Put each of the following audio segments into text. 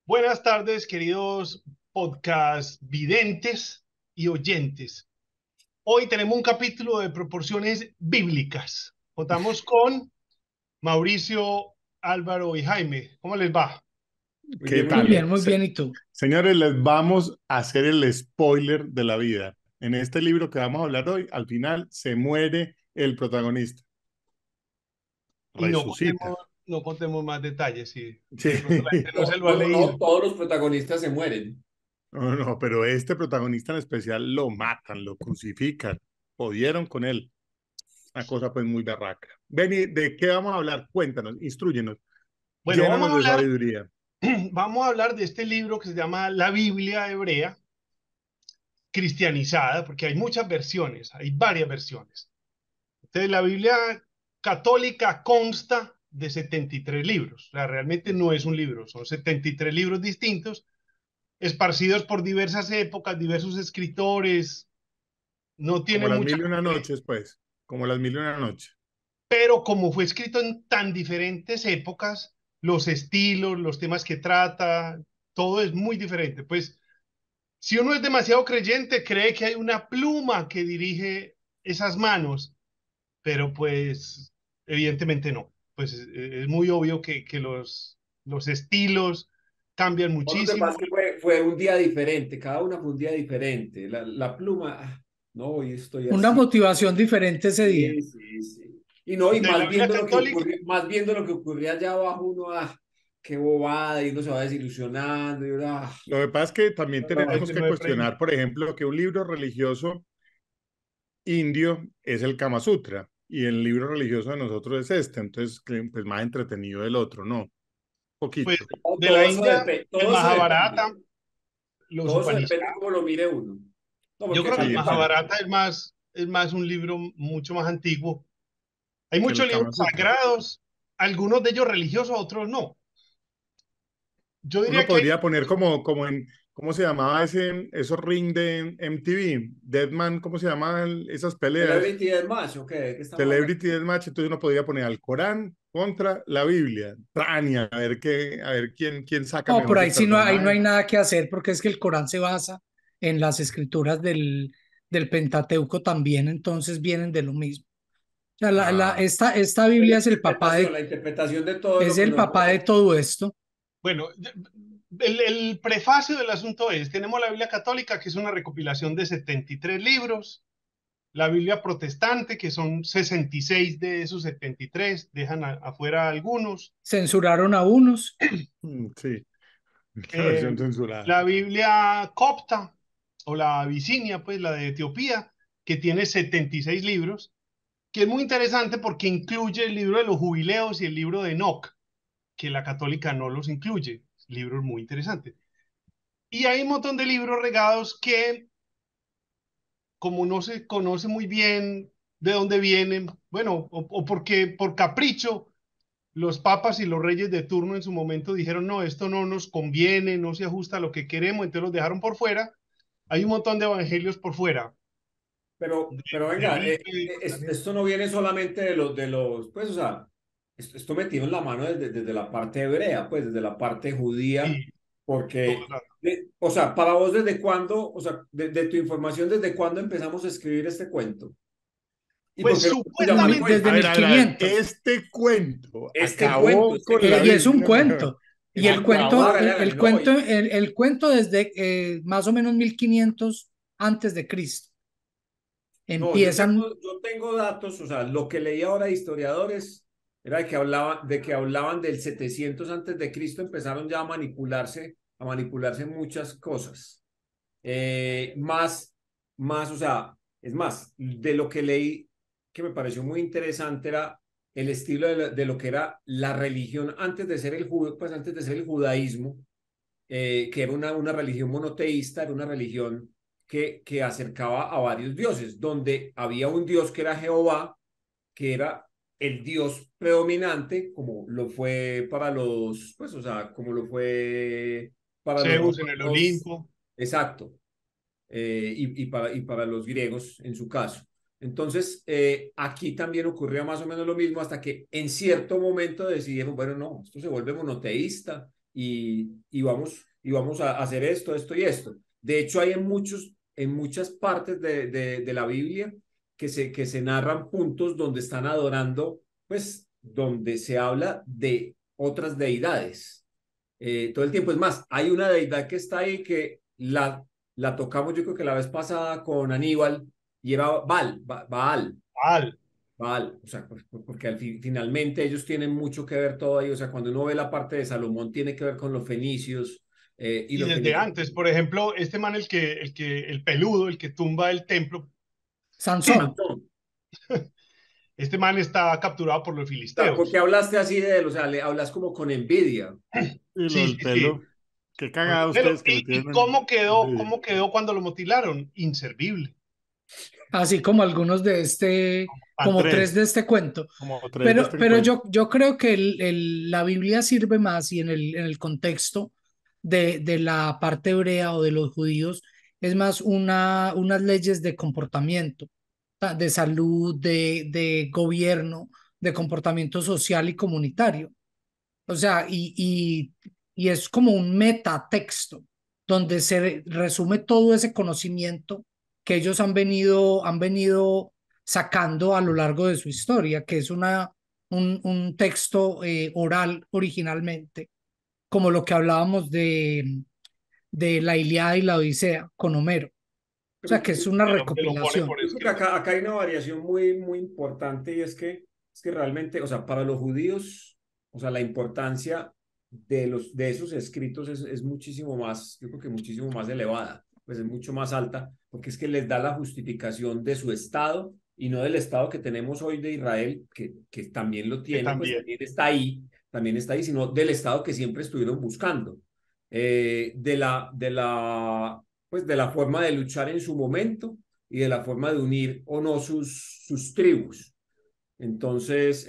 Buenas tardes, queridos podcast videntes y oyentes. Hoy tenemos un capítulo de proporciones bíblicas. Contamos con Mauricio, Álvaro y Jaime. ¿Cómo les va? Muy ¿Qué bien, muy tal? bien. Muy bien, ¿y tú? Señores, les vamos a hacer el spoiler de la vida. En este libro que vamos a hablar hoy, al final se muere el protagonista. Y no Resucita. contemos, no contemos más detalles, si Sí. de pronto la gente no se lo ha No, leído. todos los protagonistas se mueren. No, no, pero este protagonista en especial lo matan, lo crucifican. Jodieron con él. Una cosa pues muy berraca. Benny, ¿de qué vamos a hablar? Cuéntanos, instrúyenos, Bueno, vamos llénanos a de hablar, sabiduría. vamos a hablar de este libro que se llama La Biblia Hebrea cristianizada, porque hay muchas versiones, hay varias versiones. Entonces, la Biblia católica consta de 73 libros. O sea, realmente no es un libro, son 73 libros distintos, esparcidos por diversas épocas, diversos escritores. No Como tiene las mucha mil y una complejidad, noches, pues. Como las mil y una noches. pero como fue escrito en tan diferentes épocas, los estilos, los temas que trata, todo es muy diferente. Pues, si uno es demasiado creyente, cree que hay una pluma que dirige esas manos, pero pues evidentemente no. Pues es muy obvio que los estilos cambian Por lo muchísimo. demás que fue un día diferente, cada una fue un día diferente. La pluma, no, hoy estoy Una así. motivación diferente ese día. Sí, sí, sí. Y no, y Entonces, la más Biblia viendo lo que católica, ocurrió, más viendo lo que ocurría allá abajo, qué bobada, y uno se va desilusionando, y Lo que pasa es que también tenemos que 99 premios. cuestionar, por ejemplo, que un libro religioso indio es el Kama Sutra y el libro religioso de nosotros es este, entonces pues más entretenido el otro, ¿no? Pues Poquito. de la India, el todo eso depende, Mahabharata, los todo eso depende Upanishads. cómo lo mire uno. No, Yo porque creo que el Sí, exacto, Mahabharata es más un libro mucho más antiguo. Hay que el muchos libros Kama Sutra. sagrados, algunos de ellos religiosos, otros no. Yo Uno diría que hay podría poner como en, ¿cómo se llamaba esos ring de MTV? Deadman, ¿cómo se llamaban esas peleas? Celebrity Deathmatch, ¿o qué? ¿De qué estamos hablando? Celebrity Deathmatch, entonces uno podría poner al Corán contra la Biblia. ¡Tran! Y a ver quién saca No, por mejores ahí sí no personajes. hay nada que hacer porque es que el Corán se basa en las escrituras del Pentateuco también, entonces vienen de lo mismo. O sea, Ah, esta Biblia La interpretación de todo es lo que el nos papá de rodea. todo esto. Bueno, el prefacio del asunto es, tenemos la Biblia católica, que es una recopilación de 73 libros, la Biblia protestante, que son 66 de esos 73, dejan afuera algunos, Censuraron a unos. sí, la eh, versión censurada. la Biblia copta, o la Abisinia, pues la de Etiopía, que tiene 76 libros, que es muy interesante porque incluye el libro de los jubileos y el libro de Enoch, que la católica no los incluye, libros muy interesantes. Y hay un montón de libros regados que, como no se conoce muy bien de dónde vienen, bueno, o porque por capricho los papas y los reyes de turno en su momento dijeron, no, esto no nos conviene, no se ajusta a lo que queremos, entonces los dejaron por fuera. Hay un montón de evangelios por fuera, Pero de venga, Libre, Daniel. esto no viene solamente pues, o sea, esto metido en la mano desde la parte hebrea, pues, desde la parte judía, Sí, todo el porque, rato. o sea, para vos, ¿desde cuándo, o sea, de tu información, desde cuándo empezamos a escribir este cuento? ¿Y por Pues qué lo llaman supuestamente, cuento? Desde A ver, 1500. este cuento Este cuento, acabó con la Y es un Biblia. cuento. Y es el un cuento, cuento, hágale, hágale, no, el cuento desde más o menos 1500 antes de Cristo. no, Empiezan, yo tengo datos, o sea, lo que leí ahora de historiadores era de que hablaban del 700 antes de Cristo, empezaron ya a manipularse muchas cosas. Más, o sea, es más, de lo que leí que me pareció muy interesante era el estilo de lo que era la religión antes de ser pues antes de ser el judaísmo, que era una religión monoteísta, era una religión que acercaba a varios dioses, donde había un dios que era Jehová, que era el dios predominante, como lo fue para los, pues, o sea, como lo fue para los Zeus en el romanos, Olimpo. exacto, y para los griegos en su caso. Entonces, aquí también ocurría más o menos lo mismo hasta que en cierto momento decidieron, bueno, no, esto se vuelve monoteísta y vamos a hacer esto, esto y esto. De hecho, hay en muchas partes de la Biblia que se narran puntos donde están adorando, pues, donde se habla de otras deidades. Todo el tiempo. Es más, hay una deidad que está ahí que la tocamos, yo creo que la vez pasada con Aníbal, y era Baal. Al, Baal, o sea, porque finalmente ellos tienen mucho que ver todo ahí, o sea, cuando uno ve la parte de Salomón tiene que ver con los fenicios, y y los desde fenicios. antes, por ejemplo, este man, el peludo, el que tumba el templo, Sansón. este man está capturado por los ¿Por qué filisteos. hablaste así de él? O sea, le hablas como con envidia. Y lo Sí, del sí, sí. pelo. Qué Por el cagada pelo. ustedes que le ¿Y tienen envidia. cómo quedó cuando lo mutilaron? Inservible. Así como algunos de Van como tres de tres, este cuento. como tres de este Pero encuentro. yo creo que la Biblia sirve más y en el contexto de la parte hebrea o de los judíos es más unas leyes de comportamiento, de salud, de gobierno, de comportamiento social y comunitario. O sea, y es como un metatexto donde se resume todo ese conocimiento que ellos han venido sacando a lo largo de su historia, que es un texto oral originalmente, como lo que hablábamos de la Ilíada y la Odisea con Homero. O Pero sea, que es una Pero que lo pone recopilación. por yo creo que escrito. acá hay una variación muy importante y es que realmente, o sea, para los judíos, o sea, la importancia de esos escritos es muchísimo más, yo creo que muchísimo más elevada, pues es mucho más alta, porque es que les da la justificación de su estado y no del estado que tenemos hoy de Israel, que también lo Que tiene, pues también. también está ahí, sino del estado que siempre estuvieron buscando. Pues de la forma de luchar en su momento y de la forma de unir o no sus tribus. Entonces,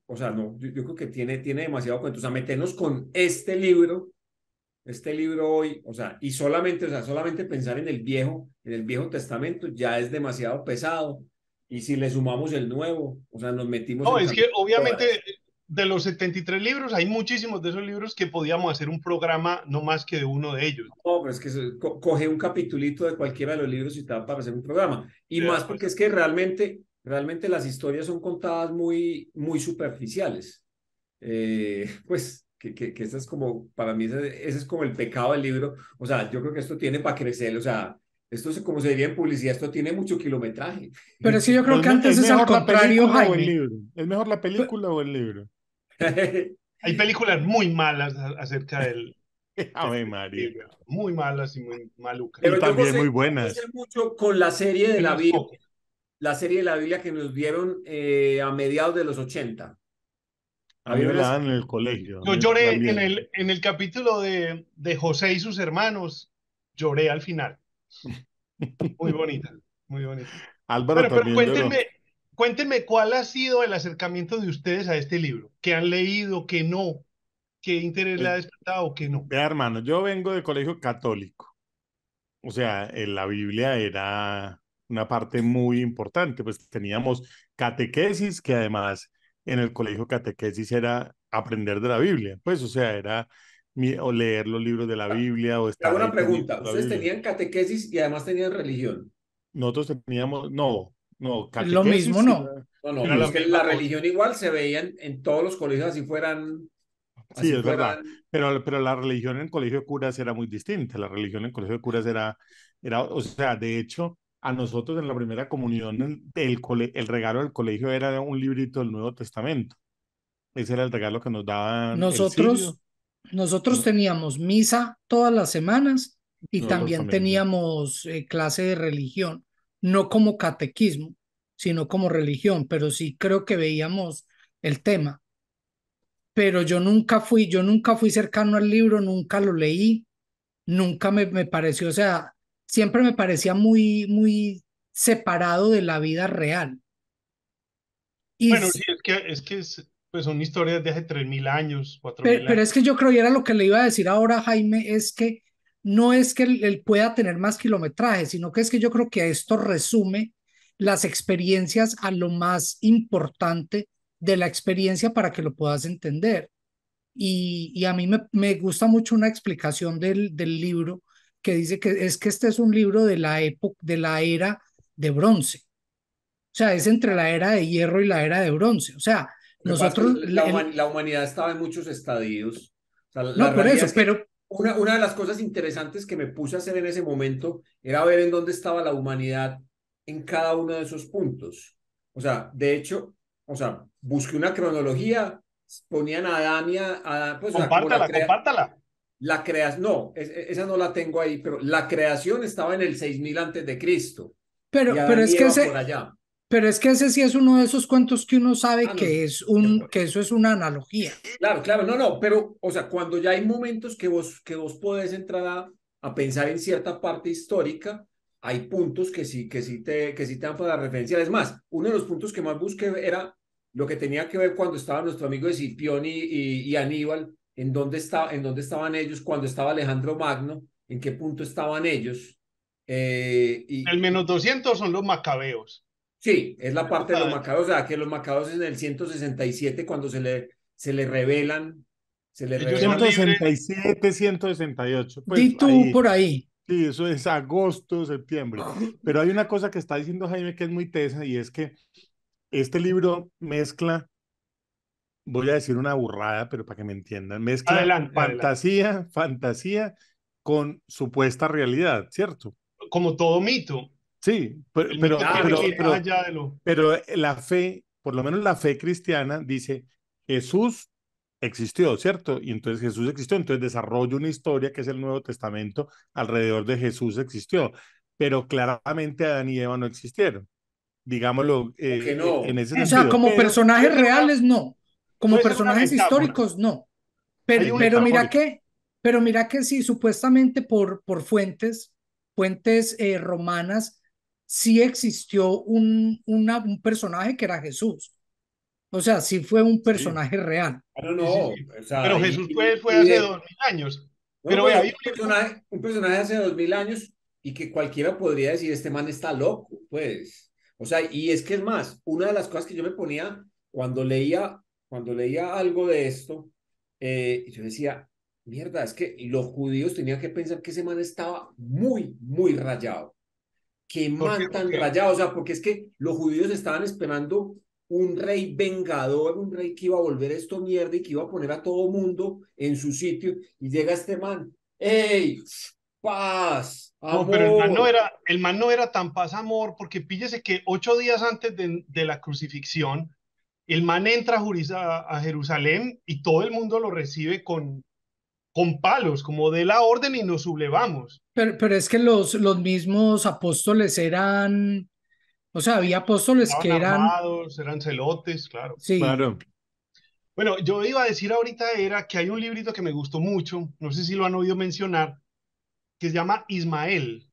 o sea, no, yo creo que tiene demasiado cuento. O sea, meternos con este libro hoy, o sea, o sea, solamente pensar en el Viejo Testamento ya es demasiado pesado. Y si le sumamos el Nuevo, o sea, nos metimos No, en es que caminos. obviamente de los 73 libros, hay muchísimos de esos libros que podíamos hacer un programa no más que de uno de ellos. No, pero es que coge un capitulito de cualquiera de los libros y te va para hacer un programa. Y más Pues, porque es que realmente las historias son contadas muy superficiales. Pues que esa es como, para mí ese es como el pecado del libro. O sea, yo creo que esto tiene para crecer, o sea, esto es como se diría en publicidad, esto tiene mucho kilometraje. Pero es que yo creo que ¿Es antes es al mejor la contrario, película o el Jaime. libro? ¿Es mejor la Pe- película o el libro? hay películas muy malas acerca de Ave este María. libro, muy malas y muy malucas. Y Pero también muy yo gocé buenas. mucho con la serie de la Buenas Biblia, poco. que nos dieron a mediados de los 80. A mí Había me una la dan en serie. el colegio. A Yo mí lloré también. en el capítulo de José y sus hermanos, lloré al final. Muy bonita, muy bonita. Álvaro Pero también lloró. cuéntenme cuál ha sido el acercamiento de ustedes a este libro, qué han leído, qué no, qué interés le Pues, ha despertado, qué no. vea, hermano, yo vengo de colegio católico. O sea, en la Biblia era una parte muy importante. Pues teníamos catequesis, que además en el colegio catequesis era aprender de la Biblia. Pues, o sea, era o leer los libros de la Biblia o Te hago estar una ahí pendiente pregunta. de la ¿Ustedes Biblia. tenían catequesis y además tenían religión? Nosotros teníamos, no, Es lo mismo, catequesis, ¿no? No, no, Era pero sí, es la que misma la cosa. religión igual se veía en todos los colegios sí, así es verdad. fueran. Pero la religión en colegio de curas era muy distinta. La religión en colegio de curas o sea, de hecho, a nosotros en la primera comunión, el regalo del colegio era un librito del Nuevo Testamento. Ese era el regalo que nos daban el Nosotros, Sirio. nosotros No, teníamos misa todas las semanas y nosotros también también. teníamos clase de religión, no como catequismo, sino como religión, pero sí creo que veíamos el tema. Pero yo nunca fui cercano al libro, nunca lo leí, nunca me pareció, o sea, siempre me parecía muy separado de la vida real. Y, Bueno, sí, pues son historias de hace 3000 años, cuatro Pero, mil pero años. es que yo creo, y era lo que le iba a decir ahora, Jaime, es que no es que él pueda tener más kilometraje, sino que es que yo creo que esto resume las experiencias a lo más importante de la experiencia para que lo puedas entender. y a mí me gusta mucho una explicación del libro que dice que este es un libro de la época, de la era de bronce. O sea, es entre la era de hierro y la era de bronce. O sea, Lo que pasa es nosotros, que la humanidad estaba en muchos estadios. O sea, la no por realidad eso, es que pero una de las cosas interesantes que me puse a hacer en ese momento era ver en dónde estaba la humanidad en cada uno de esos puntos. O sea, de hecho, o sea, busqué una cronología, ponían a Adán y pues, o sea, como Compártala, compártala. la creación, no, esa no la tengo ahí, pero la creación estaba en el 6000 antes de Cristo y pero Adán y es que Eva por ese, allá. pero es que ese sí es uno de esos cuentos que uno Ah, sabe no, que eso es una analogía. claro, claro, no, no, pero, o sea, cuando ya hay momentos que vos podés entrar a pensar en cierta parte histórica, hay puntos que sí te dan para referenciar. Es más, uno de los puntos que más busqué era lo que tenía que ver cuando estaba nuestro amigo Escipión y Aníbal, en dónde estaban ellos, cuando estaba Alejandro Magno, en qué punto estaban ellos. El -200 son los macabeos. Sí, es la La parte de los época macabeos, o sea, que los macabeos en el 167 cuando se le revelan, se le ellos eran revelan. 167, 168, Di pues tú ahí, por ahí. sí, eso es agosto, septiembre. Pero hay una cosa que está diciendo Jaime que es muy tesa y es que este libro mezcla, voy a decir una burrada, pero para que me entiendan, mezcla Adelante, adelante. fantasía con supuesta realidad, ¿cierto? Como todo mito, Sí, el mito Claro, tiene que no, ir más allá de lo... pero la fe, por lo menos la fe cristiana, dice Jesús existió, ¿cierto? Y entonces Jesús existió, entonces desarrolla una historia que es el Nuevo Testamento alrededor de Jesús existió, pero claramente Adán y Eva no existieron, digámoslo que en no. ese O sea, sentido, como pero Puede personajes ser una, reales, no. Como puede ser una personajes metáfora. históricos, no. Hay es un, Pero metafórico. mira que sí, supuestamente por fuentes romanas, sí existió un personaje que era Jesús. O sea, sí fue un Sí, personaje real. Ah, no, sí, sí, no, sí. o sea, Pero Jesús fue hace 2000 años. no, Pero pues vea, hay un personaje hace 2000 años y que cualquiera podría decir, este man está loco, pues. O sea, y es que es más, una de las cosas que yo me ponía cuando leía algo de esto, yo decía, mierda, es que los judíos tenían que pensar que ese man estaba muy, muy rayado. Qué ¿por qué? man tan Porque, rayado, o sea, porque es que los judíos estaban esperando un rey vengador, un rey que iba a volver esto mierda y que iba a poner a todo mundo en su sitio, y llega este man, ¡ey! Paz, no, pero amor. el man no era tan paz amor, porque píllese que 8 días antes de la crucifixión, el man entra a Jerusalén y todo el mundo lo recibe con palos, como de la orden y nos sublevamos. Pero es que los mismos apóstoles eran, o sea, había apóstoles Estaban que eran, armados, eran celotes, claro. sí, claro. Bueno, yo iba a decir ahorita era que hay un librito que me gustó mucho, no sé si lo han oído mencionar, que se llama Ismael.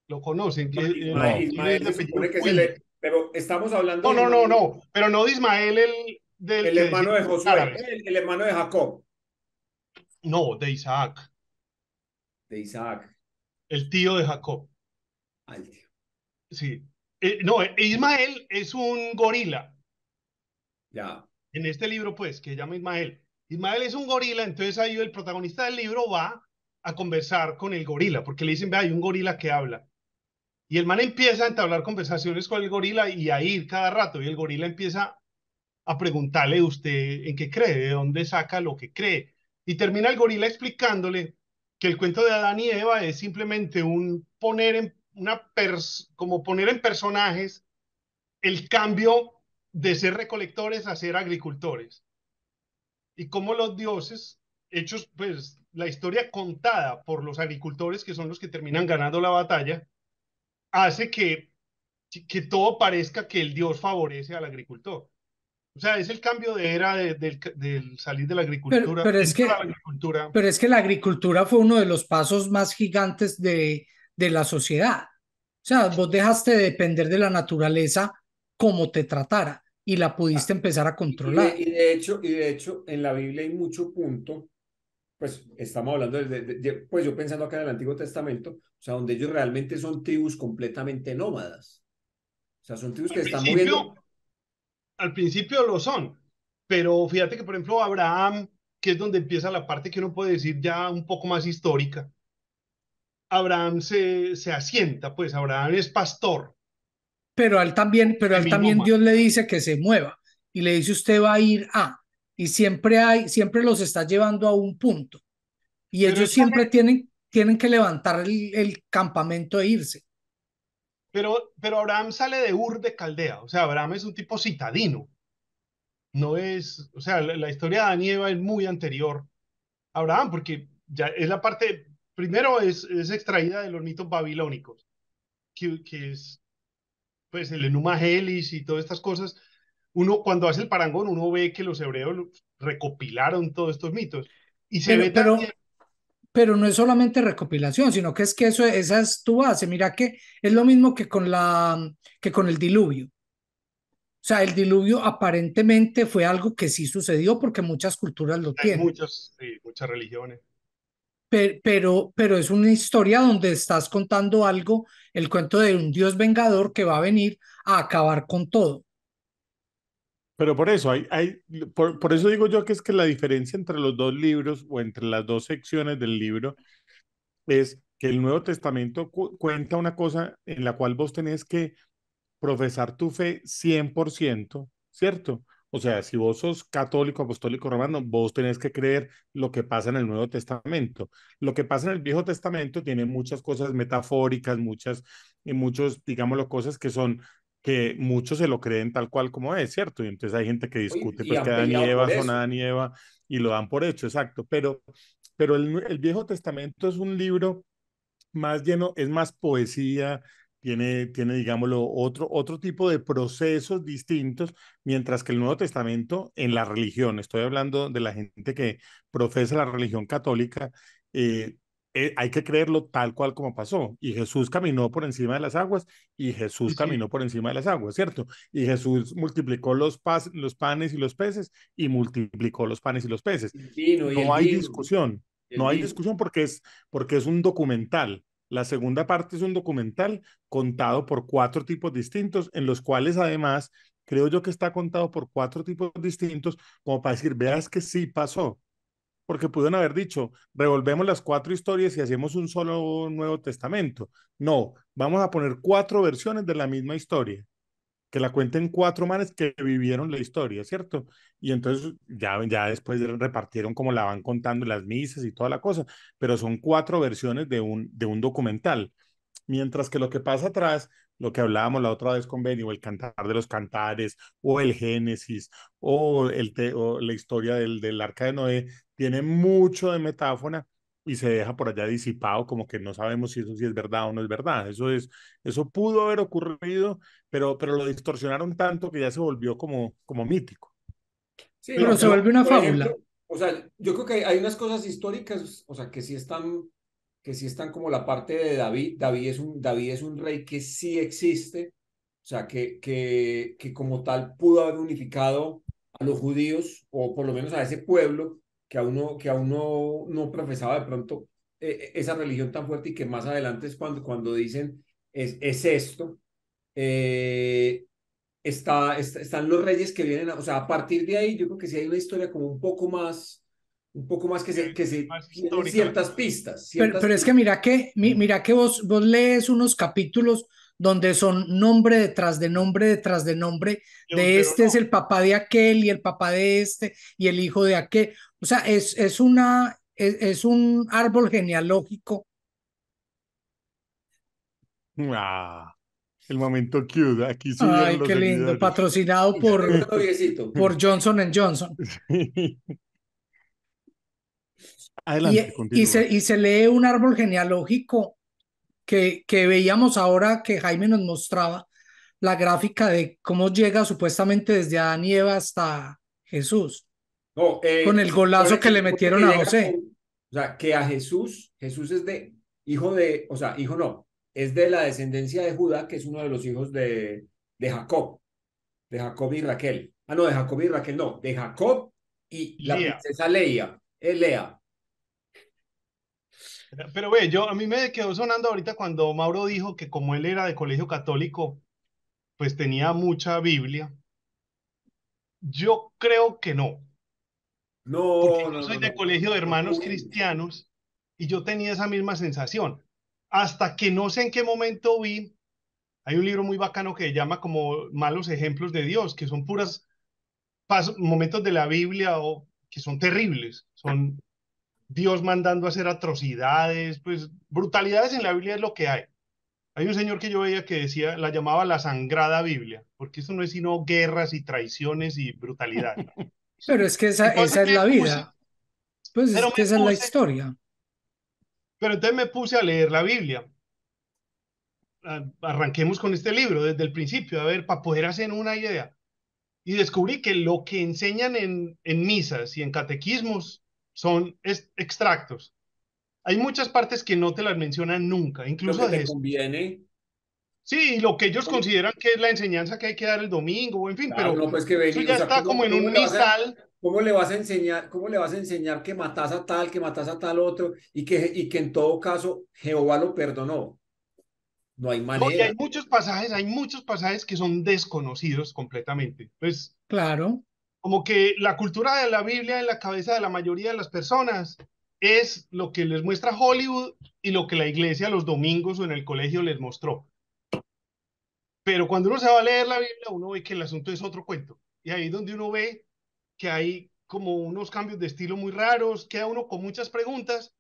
¿Lo conocen? Que No, tiene Ismael el se apellido supone que es Puig. pero estamos hablando No, de no, no, Ismael, no, pero no de Ismael el del el que hermano decían de los Josué, árabes. el hermano de Jacob, No, de Isaac, de Isaac. el tío de Jacob. Ay, tío. Sí. No, Ismael es un gorila. Ya, En este libro, pues, que se llama Ismael. Ismael es un gorila, entonces ahí el protagonista del libro va a conversar con el gorila, porque le dicen, ve, hay un gorila que habla. Y el man empieza a entablar conversaciones con el gorila y a ir cada rato, y el gorila empieza a preguntarle usted en qué cree, de dónde saca lo que cree. Y termina el gorila explicándole que el cuento de Adán y Eva es simplemente un poner en como poner en personajes el cambio de ser recolectores a ser agricultores. Y cómo los dioses, hechos, pues, la historia contada por los agricultores, que son los que terminan ganando la batalla, hace que todo parezca que el dios favorece al agricultor. O sea, es el cambio de era del salir de la pero, agricultura, pero es entrar a que, la agricultura. pero es que la agricultura fue uno de los pasos más gigantes de la sociedad. O sea, vos dejaste de depender de la naturaleza como te tratara y la pudiste empezar a controlar. y de hecho, en la Biblia hay mucho punto, pues estamos hablando pues yo pensando acá en el Antiguo Testamento, o sea, donde ellos realmente son tribus completamente nómadas. O sea, son tribus Al que están moviendo. principio, al principio lo son, pero fíjate que, por ejemplo, Abraham que es donde empieza la parte que uno puede decir ya un poco más histórica, Abraham se asienta, pues Abraham es pastor, pero a él también seminómada. Dios le dice que se mueva y le dice usted va a ir a, y siempre los está llevando a un punto y Pero, ellos siempre tienen que levantar el campamento e irse. pero Abraham sale de Ur de Caldea, o sea, Abraham es un tipo citadino, no es, o sea, la historia de Adán y Eva es muy anterior a Abraham, porque ya es la parte, primero es extraída de los mitos babilónicos, que es pues el Enuma Elish y todas estas cosas. Uno cuando hace el parangón, uno ve que los hebreos recopilaron todos estos mitos. Y se ve Pero, también, pero, pero no es solamente recopilación, sino que es que esa es tu base. Mira que es lo mismo que con el diluvio. O sea, el diluvio aparentemente fue algo que sí sucedió porque muchas culturas lo hay tienen. muchos, sí, muchas religiones. Pero es una historia donde estás contando algo, el cuento de un Dios vengador que va a venir a acabar con todo. Pero por eso, por eso digo yo que es que la diferencia entre los dos libros o entre las dos secciones del libro es que el Nuevo Testamento cuenta una cosa en la cual vos tenés que profesar tu fe 100%, ¿cierto? O sea, si vos sos católico, apostólico, romano, vos tenés que creer lo que pasa en el Nuevo Testamento. Lo que pasa en el Viejo Testamento tiene muchas cosas metafóricas, muchos, digámoslo, cosas que son que muchos se lo creen tal cual como es, ¿cierto? Y entonces hay gente que discute Y pues que han Adán y peleado Eva por son eso. Adán y Eva y lo dan por hecho, exacto. Pero el Viejo Testamento es un libro más lleno, es más poesía, tiene, digámoslo, otro tipo de procesos distintos, mientras que el Nuevo Testamento en la religión, estoy hablando de la gente que profesa la religión católica, eh, hay que creerlo tal cual como pasó. Y Jesús caminó por encima de las aguas y Sí, Jesús sí, caminó por encima de las aguas, ¿cierto? Y Jesús multiplicó los panes y los peces y multiplicó los panes y los peces. El vino y el No hay vino, discusión, el no hay vino. discusión porque es un documental. La segunda parte es un documental contado por cuatro tipos distintos, en los cuales además creo yo que está contado por cuatro tipos distintos, como para decir, veas que sí pasó, porque pudieron haber dicho, revolvemos las cuatro historias y hacemos un solo Nuevo Testamento. No, vamos a poner cuatro versiones de la misma historia que la cuenten cuatro manes que vivieron la historia, ¿cierto? Y entonces ya después repartieron como la van contando las misas y toda la cosa, pero son cuatro versiones de un documental. Mientras que lo que pasa atrás, lo que hablábamos la otra vez con Benny, o el Cantar de los Cantares, o el Génesis, o la historia del Arca de Noé, tiene mucho de metáfora y se deja por allá disipado, como que no sabemos si eso sí es verdad o no es verdad. Eso pudo haber ocurrido, pero lo distorsionaron tanto que ya se volvió como mítico. Sí, Pero no, se pero vuelve una por ejemplo, fábula. o sea, yo creo que hay unas cosas históricas, o sea, que sí están como la parte de David. David es un rey que sí existe, o sea, que como tal pudo haber unificado a los judíos, o por lo menos a ese pueblo que aún no profesaba de pronto esa religión tan fuerte, y que más adelante es cuando dicen es esto. Eh, están los reyes que vienen, o sea, a partir de ahí yo creo que sí hay una historia como un poco más que se más tienen histórica la ciertas cosa. pistas, Pero ciertas es que pistas. mira que vos lees unos capítulos donde son nombre detrás de nombre detrás de nombre de este es Deuteronomio. el papá de aquel y el papá de este y el hijo de aquel. O sea, es un árbol genealógico. Ah, el momento cute, aquí subieron Ay, los qué lindo. seguidores. Patrocinado Y ya tengo un noviecito. por Johnson Johnson. Y, Adelante, continúa. y se lee un árbol genealógico que veíamos ahora que Jaime nos mostraba la gráfica de cómo llega supuestamente desde Adán y Eva hasta Jesús, No, con el se supone golazo que que, le se supone que metieron a llega con, José. o sea, que a Jesús es o sea, hijo no, es de la descendencia de Judá, que es uno de los hijos de Jacob y Raquel. Ah, no, de Jacob y Raquel, no, de Jacob y la Lía. princesa Leia, es Lea. Pero ve, a mí me quedó sonando ahorita cuando Mauro dijo que como él era de colegio católico, pues tenía mucha Biblia. Yo creo que no. porque No, yo no, soy no, de no. colegio de hermanos Uy, cristianos y yo tenía esa misma sensación. Hasta que no sé en qué momento vi, hay un libro muy bacano que se llama como Malos Ejemplos de Dios, que son puras momentos de la Biblia o, que son terribles, son Dios mandando a hacer atrocidades, pues brutalidades en la Biblia es lo que hay. Hay un señor que yo veía que decía, la llamaba la Sangrada Biblia, porque eso no es sino guerras y traiciones y brutalidad. Pero es que Entonces esa es me la puse, vida, pues pero es que me esa es la puse, historia. pero entonces me puse a leer la Biblia. Arranquemos con este libro desde el principio, a ver, para poder hacer una idea. Y descubrí que lo que enseñan en misas y en catequismos son extractos. Hay muchas partes que no te las mencionan nunca, lo incluso que de te Jesús. conviene. Sí, lo que ellos consideran que es la enseñanza que hay que dar el domingo, o en fin, Claro, pero no, pues que eso vení, o ya sea, está como en ¿cómo un le vas a, misal. cómo le vas a enseñar que matas a tal, que matas a tal otro y que en todo caso Jehová lo perdonó? No hay No, y manera. hay muchos pasajes que son desconocidos completamente. Pues Claro. como que la cultura de la Biblia en la cabeza de la mayoría de las personas es lo que les muestra Hollywood y lo que la iglesia los domingos o en el colegio les mostró. Pero cuando uno se va a leer la Biblia, uno ve que el asunto es otro cuento. Y ahí es donde uno ve que hay como unos cambios de estilo muy raros, queda uno con muchas preguntas.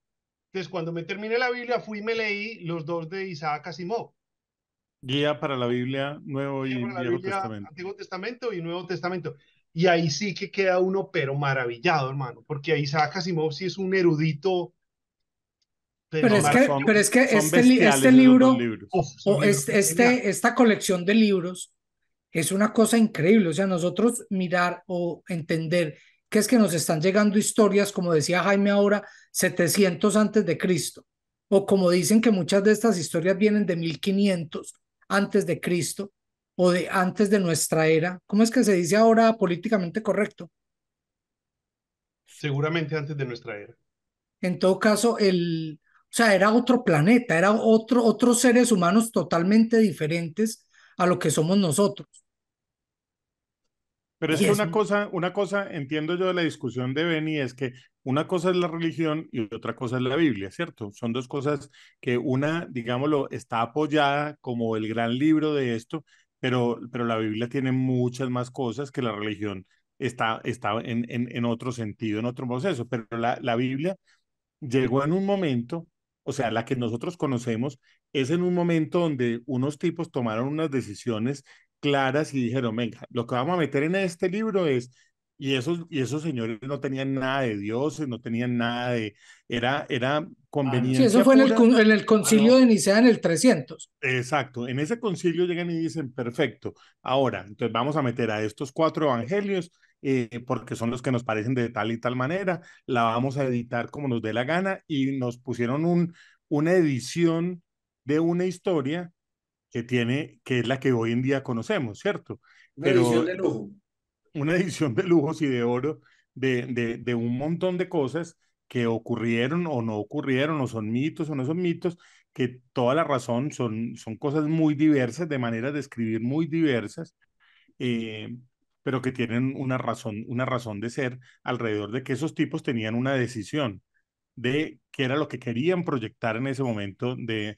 Entonces, cuando me terminé la Biblia, fui y me leí los dos de Isaac Asimov. Guía para la Biblia, Nuevo Guía y para la Viejo Biblia, Testamento. Antiguo Testamento y Nuevo Testamento. Y ahí sí que queda uno, pero maravillado, hermano, porque Isaac Asimov sí es un erudito, pero No, no, Pero es que son este bestiales esos dos libro libros. uf, es un o libro genial. esta colección de libros es una cosa increíble. O sea, nosotros mirar o entender que es que nos están llegando historias, como decía Jaime ahora, 700 antes de Cristo, o como dicen que muchas de estas historias vienen de 1500 antes de Cristo o de antes de nuestra era. ¿Cómo es que se dice ahora políticamente correcto? Seguramente antes de nuestra era. En todo caso, o sea, era otro planeta, era otros seres humanos totalmente diferentes a lo que somos nosotros. Pero es Y que es, una cosa, entiendo yo de la discusión de Beni, es que una cosa es la religión y otra cosa es la Biblia, ¿cierto? Son dos cosas que una, digámoslo, está apoyada como el gran libro de esto, pero la Biblia tiene muchas más cosas que la religión está en otro sentido, en otro proceso. Pero la Biblia llegó en un momento, o sea, la que nosotros conocemos, es en un momento donde unos tipos tomaron unas decisiones claras y dijeron, venga, lo que vamos a meter en este libro es, y esos señores no tenían nada de dioses, no tenían nada de, era Ah, no. sí, eso conveniencia fue pura. en el Ah, concilio no. de Nicea en el 300. Exacto, en ese concilio llegan y dicen, perfecto, ahora, entonces vamos a meter a estos cuatro evangelios, porque son los que nos parecen de tal y tal manera, la vamos a editar como nos dé la gana y nos pusieron una edición de una historia que es la que hoy en día conocemos, ¿cierto? Una edición Pero de lujo. una edición de lujos y de oro de un montón de cosas que ocurrieron o no ocurrieron, o son mitos o no son mitos, que toda la razón son cosas muy diversas, de maneras de escribir muy diversas, eh, pero que tienen una razón de ser alrededor de que esos tipos tenían una decisión de qué era lo que querían proyectar en ese momento de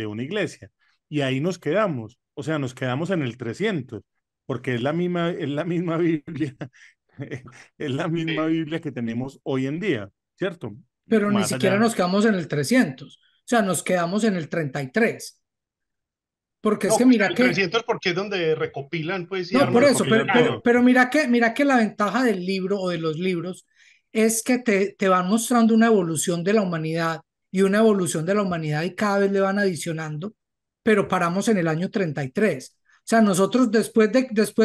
una iglesia. Y ahí nos quedamos, o sea, nos quedamos en el 300 porque es la misma Biblia, es la misma Sí. Biblia que tenemos hoy en día, ¿cierto? Pero ni Más siquiera allá. nos quedamos en el 300. O sea, nos quedamos en el 33. Porque es No, que pues mira el que, 300 porque es donde recopilan, pues, y no, Donde por arman eso, todo el recopilan canon. todo. pero mira que la ventaja del libro o de los libros es que te van mostrando una evolución de la humanidad y una evolución de la humanidad y cada vez le van adicionando, pero paramos en el año 33. O sea, nosotros después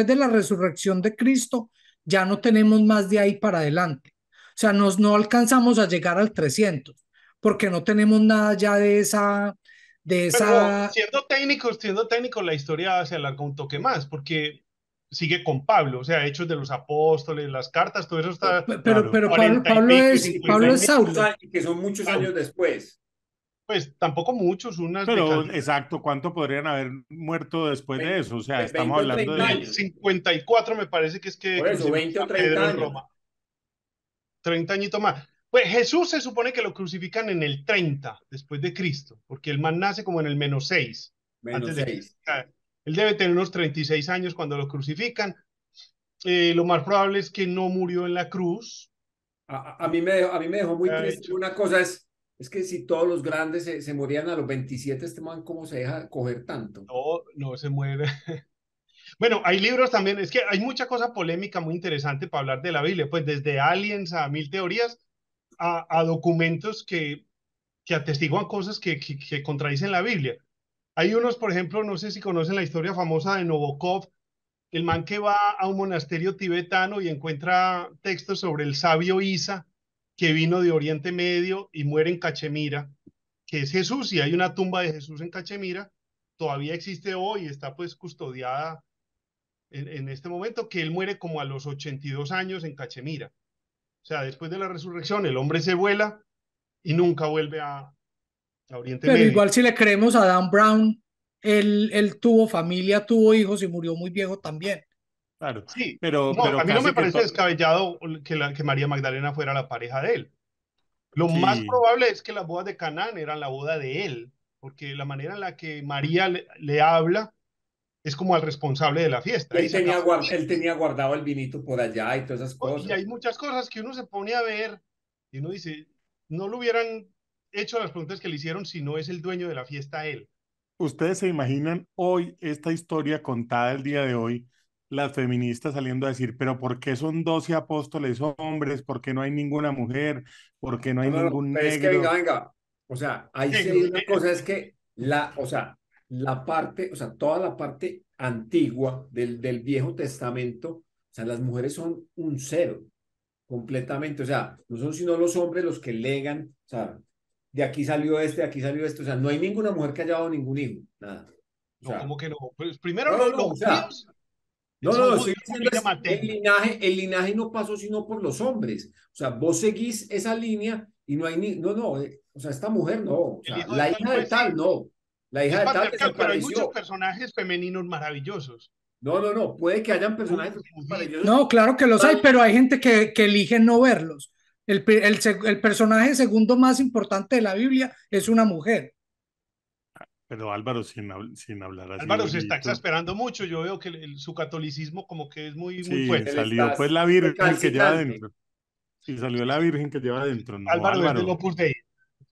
de la resurrección de Cristo ya no tenemos más de ahí para adelante. O sea, no alcanzamos a llegar al 300 porque no tenemos nada ya de Pero esa, siendo técnicos, la historia se alarga un toque más, porque sigue con Pablo, o sea, Hechos de los Apóstoles, las cartas, todo eso está Claro. pero 40 y pico y Y que 50 Pablo son y es pico. muchos Saulo. años, y que son muchos Claro, años después. pues tampoco muchos, unas Pero decaditas. exacto, ¿cuánto podrían haber muerto después de eso? O sea, estamos 20 o hablando 30 En el de, años. 54 me parece que es que Por eso, crucifican 20 o a Pedro 30 en años. Roma. 30 añitos más. Pues Jesús se supone que lo crucifican en el 30 después de Cristo, porque el man nace como en el -6 Menos antes de 6. Cristo. Él debe tener unos 36 años cuando lo crucifican. Lo más probable es que no murió en la cruz. A mí me dejó muy Ha triste. hecho- Una cosa es que si todos los grandes se morían a los 27, este man, ¿cómo se deja coger tanto? No, no se muere. Bueno, hay libros también, es que hay mucha cosa polémica muy interesante para hablar de la Biblia, pues desde aliens a mil teorías, a documentos que atestiguan cosas que contradicen la Biblia. Hay unos, por ejemplo, no sé si conocen la historia famosa de Nabokov, el man que va a un monasterio tibetano y encuentra textos sobre el sabio Isa, que vino de Oriente Medio y muere en Cachemira, que es Jesús, y hay una tumba de Jesús en Cachemira, todavía existe hoy, está pues custodiada en este momento, que él muere como a los 82 años en Cachemira. O sea, después de la resurrección, el hombre se vuela y nunca vuelve a Oriente Pero Medio. igual si le creemos a Dan Brown, él tuvo familia, tuvo hijos y murió muy viejo también. Claro, Sí, pero, no, a pero mí no me casi que parece descabellado que María Magdalena fuera la pareja de él. Lo más sí, probable es que las bodas de Canaán eran la boda de él, porque la manera en la que María le habla es como al responsable de la fiesta. Y Ahí se acaba. él tenía guardado el vinito por allá y todas esas Y cosas. hay muchas cosas que uno se pone a ver y uno dice, no lo hubieran hecho las preguntas que le hicieron si no es el dueño de la fiesta él. ustedes se imaginan hoy esta historia contada el día de hoy, las feministas saliendo a decir, pero ¿por qué son 12 apóstoles hombres? ¿Por qué no hay ninguna mujer? ¿Por qué no hay No, no, no, ningún pero es que venga, negro? venga. O sea, ahí sí hay Negro, una cosa, es que o sea, la parte, o sea, toda la parte antigua del Viejo Testamento, o sea, las mujeres son un cero, completamente. O sea, no son sino los hombres los que legan, o sea, de aquí salió este, de aquí salió este. O sea, no hay ninguna mujer que haya dado ningún hijo, nada. O no, sea, como que no. Pues primero, no, no, los no, o sea, judíos no, no, son no, judíos estoy de diciendo familia es materna. el linaje no pasó sino por los hombres. O sea, vos seguís esa línea y no hay ni, no, no, o sea, esta mujer no, o El sea, hijo de la tal, hija de pues sí, tal no, la es hija de tal patriarcal, pero hay muchos desapareció. personajes femeninos maravillosos. No, no, no, puede que hayan personajes Judith, maravillosos. No, claro que los hay, pero hay gente que elige no verlos. El personaje segundo más importante de la Biblia es una mujer. Pero Álvaro, sin hablar así Álvaro se está bonito. exasperando mucho. Yo veo que su catolicismo como que es muy, muy Sí, Él fuerte. salió está pues la virgen que lleva recalcitrante. adentro. Sí, salió la virgen que lleva adentro. No, Álvaro es del Álvaro, Opus Dei.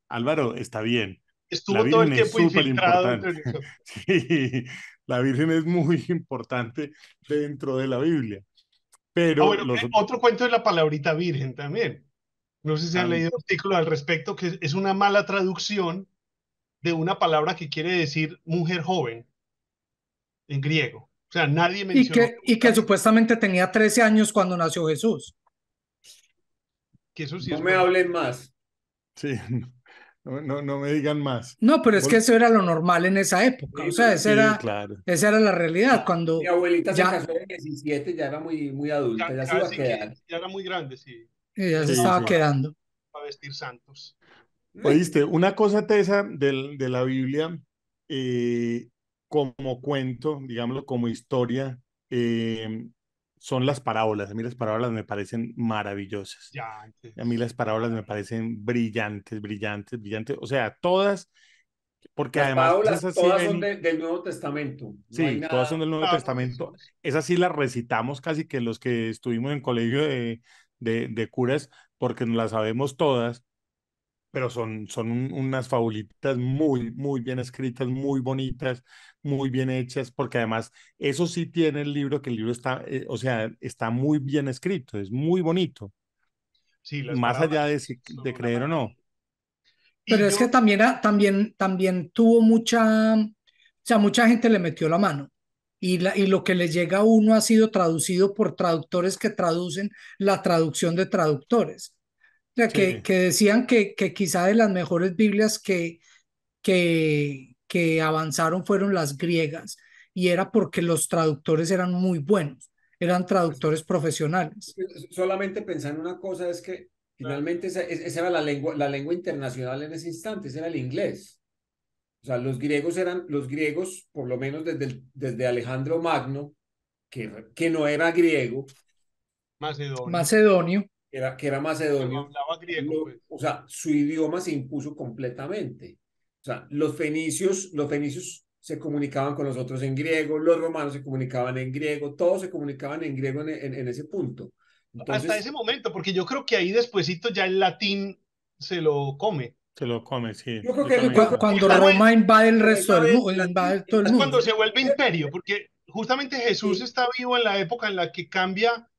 Álvaro, está bien. La Estuvo todo el virgen es tiempo súper infiltrado importante. entre nosotros. Sí, la virgen es muy importante dentro de la Biblia. Ah, Pero bueno, los... otro cuento es la palabrita virgen también. No sé si han leído artículos al respecto, que es una mala traducción de una palabra que quiere decir mujer joven en griego. O sea, nadie mencionó Y que supuestamente tenía 13 años cuando nació Jesús. que eso sí No es me fuerte. hablen más. Sí, no me digan más. No, pero es que Vol- eso era lo normal en esa época. O Sí, sea, Sí, claro. esa era la realidad. mi Cuando abuelita se ya, casó de 17, ya era muy, muy adulta, Ya ya se iba a casi que quedar. ya era muy grande, sí. ya Ya se Sí, estaba estaba sí. quedando. para vestir santos. Oíste, una cosa tesa de la Biblia, eh, como cuento, digámoslo, como historia, eh, son las parábolas. A mí las parábolas me parecen maravillosas. Ya, A mí antes. las parábolas me parecen brillantes, brillantes, brillantes. O sea, todas, porque Las además es parábolas así, todas son Eli. del Nuevo Testamento. No hay Sí, todas son nada. del Nuevo Claro, Testamento. Jesús. Esas sí las recitamos casi que los que estuvimos en colegio de curas, porque nos las sabemos todas, pero son unas fabulitas muy, muy bien escritas, muy bonitas, muy bien hechas, porque además eso sí tiene el libro, que el libro está, o sea, está muy bien escrito, es muy bonito, Sí, las más allá parábolas son de una creer o no. maravilla. Pero Y es que yo, también, también tuvo o sea, mucha gente le metió la mano. Y lo que le llega a uno ha sido traducido por traductores que traducen la traducción de traductores. O sea, Sí, que decían que quizá de las mejores Biblias que avanzaron fueron las griegas. Y era porque los traductores eran muy buenos, eran traductores profesionales. Solamente pensar en una cosa es que finalmente esa era la lengua internacional en ese instante, ese era el inglés. O sea, los griegos, por lo menos desde Alejandro Magno, que no era griego, Macedonio. Macedonio. que era pero macedonio, hablaba griego, pues. o sea, su idioma se impuso completamente. O sea, los fenicios se comunicaban con los otros en griego, los romanos se comunicaban en griego, todos se comunicaban en griego en ese punto. Hasta Entonces, ese momento, porque yo creo que ahí despuesito ya el latín se lo come. Se lo come, sí. yo creo Yo que, también yo creo creo. que Cuando Esa fue, Roma invade el resto esa del vez mundo, el latín invade todo el es cuando mundo. se vuelve imperio, porque justamente Jesús y, está vivo en la época en la que cambia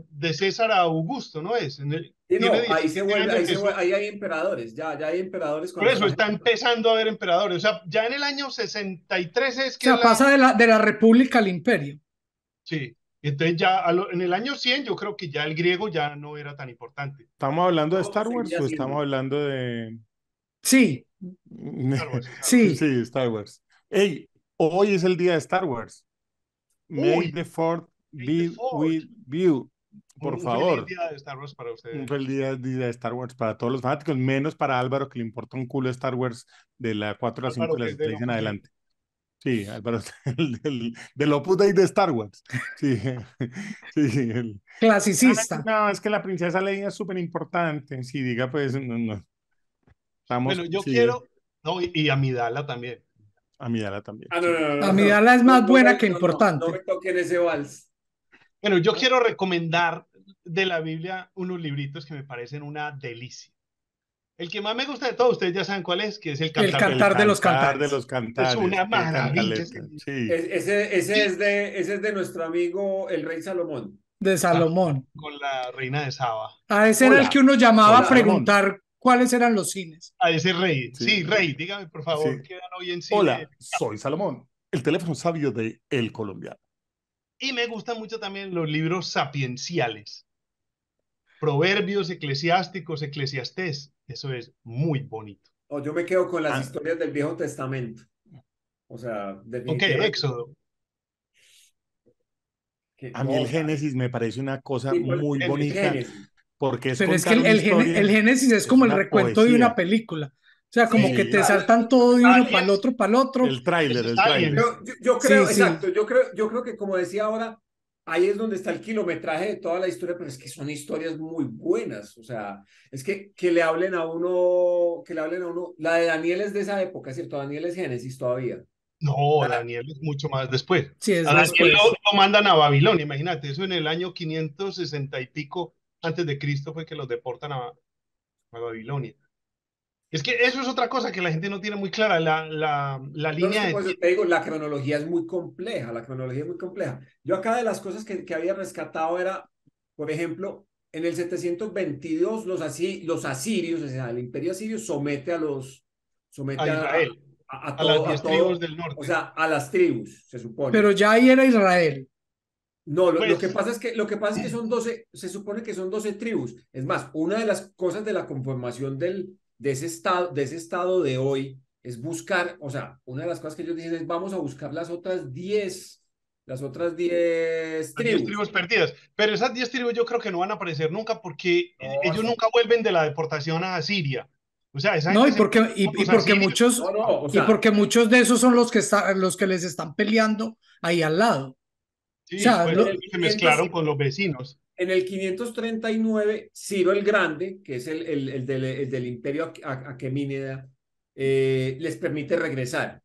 de César a Augusto, ¿no es? y Tiene no, ahí se 17 vuelve, años Jesús, ahí hay emperadores, ya hay emperadores por cuando eso está está Jesús. empezando a haber emperadores. O sea, ya en el año 63 es O que es sea, la... pasa de la república al imperio. Sí, entonces ya en el año 100 yo creo que ya el griego ya no era tan importante. ¿Estamos hablando de Todo Star Wars seguía o siendo. estamos hablando de... Sí, Star Wars, Star Wars. sí. Sí, Star Wars. Hey, hoy es el día de Star Wars. May Uy, the Fourth May the be Fourth. with you. Por Un feliz favor, día de Star Wars para un ustedes. feliz día de Star Wars para todos los fanáticos, menos para Álvaro, que le importa un culo Star Wars de la 4 a la 5 Álvaro, y que la es del 6 en Opus Dei. adelante. Sí, Álvaro, del Opus Dei de Star Wars. Sí, sí. Clasicista. No, es que la princesa Leia es súper importante. Sí, diga pues, no, no. Bueno, Estamos, yo sí, quiero, no, y Amidala también. Amidala también, Ah, no, sí. no, no, no, no, Amidala es más no buena que no me importante. toquen ese vals. Bueno, yo quiero recomendar de la Biblia unos libritos que me parecen una delicia. El que más me gusta de todos, ustedes ya saben cuál es, que es el El Cantar de los El cantar de los cantar de cantares los Es cantares, una qué maravilla. cantaleta, sí. Ese Y es de nuestro amigo el rey Salomón. de Salomón. con la reina de Saba. A ese era el Hola, que uno llamaba soy a Hola, Salomón. preguntar cuáles eran los cines. A ese rey. Sí, Sí, rey, dígame por sí. favor, ¿qué dan hoy en cine? Hola, soy Salomón, el teléfono sabio de El Colombiano. Y me gustan mucho también los libros sapienciales. Proverbios, eclesiásticos, eclesiastés. Eso es muy bonito. O yo me quedo con las A, historias del Viejo Testamento. O sea, Ok, definitivamente. Éxodo. a mí No, el o sea, Génesis me parece una cosa sí, muy Génesis. bonita Génesis. porque es Pero es que contar una el historia, Génesis es es como el una recuento de una poesía. película. O sea, como que Sí, te Sí, saltan todo de uno para el Aliens. otro, para el otro. el tráiler, Eso es el tráiler. Aliens. yo Sí, creo, sí. exacto, yo creo que como decía ahora, ahí es donde está el kilometraje de toda la historia, pero es que son historias muy buenas. O sea, es que le hablen a uno, la de Daniel es de esa época, ¿cierto? Daniel es Génesis todavía. No, La- Daniel es mucho más después. Sí, es A Daniel después. lo mandan a Babilonia, imagínate, eso en el año 560 y pico antes de Cristo fue que los deportan a Babilonia. Es que eso es otra cosa que la gente no tiene muy clara, la No, es línea que de por eso tiempo. te digo, la cronología es muy compleja, la cronología es muy compleja. Yo acá de las cosas que había rescatado era, por ejemplo, en el 722 los asirios, o sea, el imperio asirio A somete Israel, a las 10 a tribus todo, del o norte. sea, a las tribus, se supone. Pero ya ahí era Israel. No, Pues, lo que pasa es que son 12, se supone que son 12 tribus. Es más, una de las cosas de la conformación de ese estado de hoy es buscar, o sea, una de las cosas que ellos dicen es vamos a buscar las otras 10 las 10 tribus. tribus perdidas. Pero esas 10 tribus yo creo que no van a aparecer nunca porque No, ellos nunca vuelven de la deportación a Siria. O sea, esa No, gente se murió con los asirios. no, no, o y sea, porque muchos de esos son los que les están peleando ahí al lado. O Sí, sea, después en el se mezclaron 500, con los vecinos. en el 539, Ciro el Grande, que es el del imperio aquemínida, les permite regresar.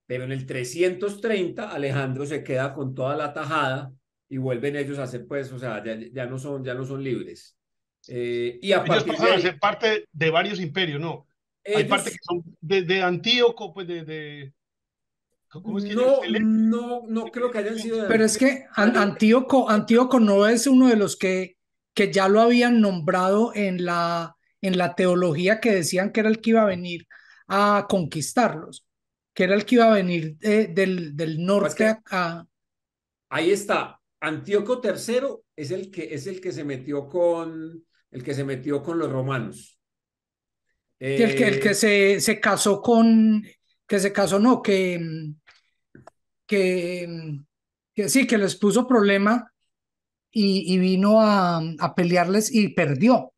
Pero en el 330, Alejandro se queda con toda la tajada y vuelven ellos a ser, pues, o sea, ya no son libres. Y a Ellos partir de pasan a ahí, ser parte de varios imperios, ¿no? Hay parte que ellos son de Antíoco, pues ¿cómo es que llaman? no creo que hayan sido de pero es Antíoco. que Antíoco no es uno de los que ya lo habían nombrado en la teología que decían que era el que iba a venir a conquistarlos, que era el que iba a venir del Pues norte que a. ahí está. Antíoco III es el que se metió con los romanos. Sí, el que Eh, se casó que se casó, no, que, que sí, que les puso problema y vino a pelearles y perdió.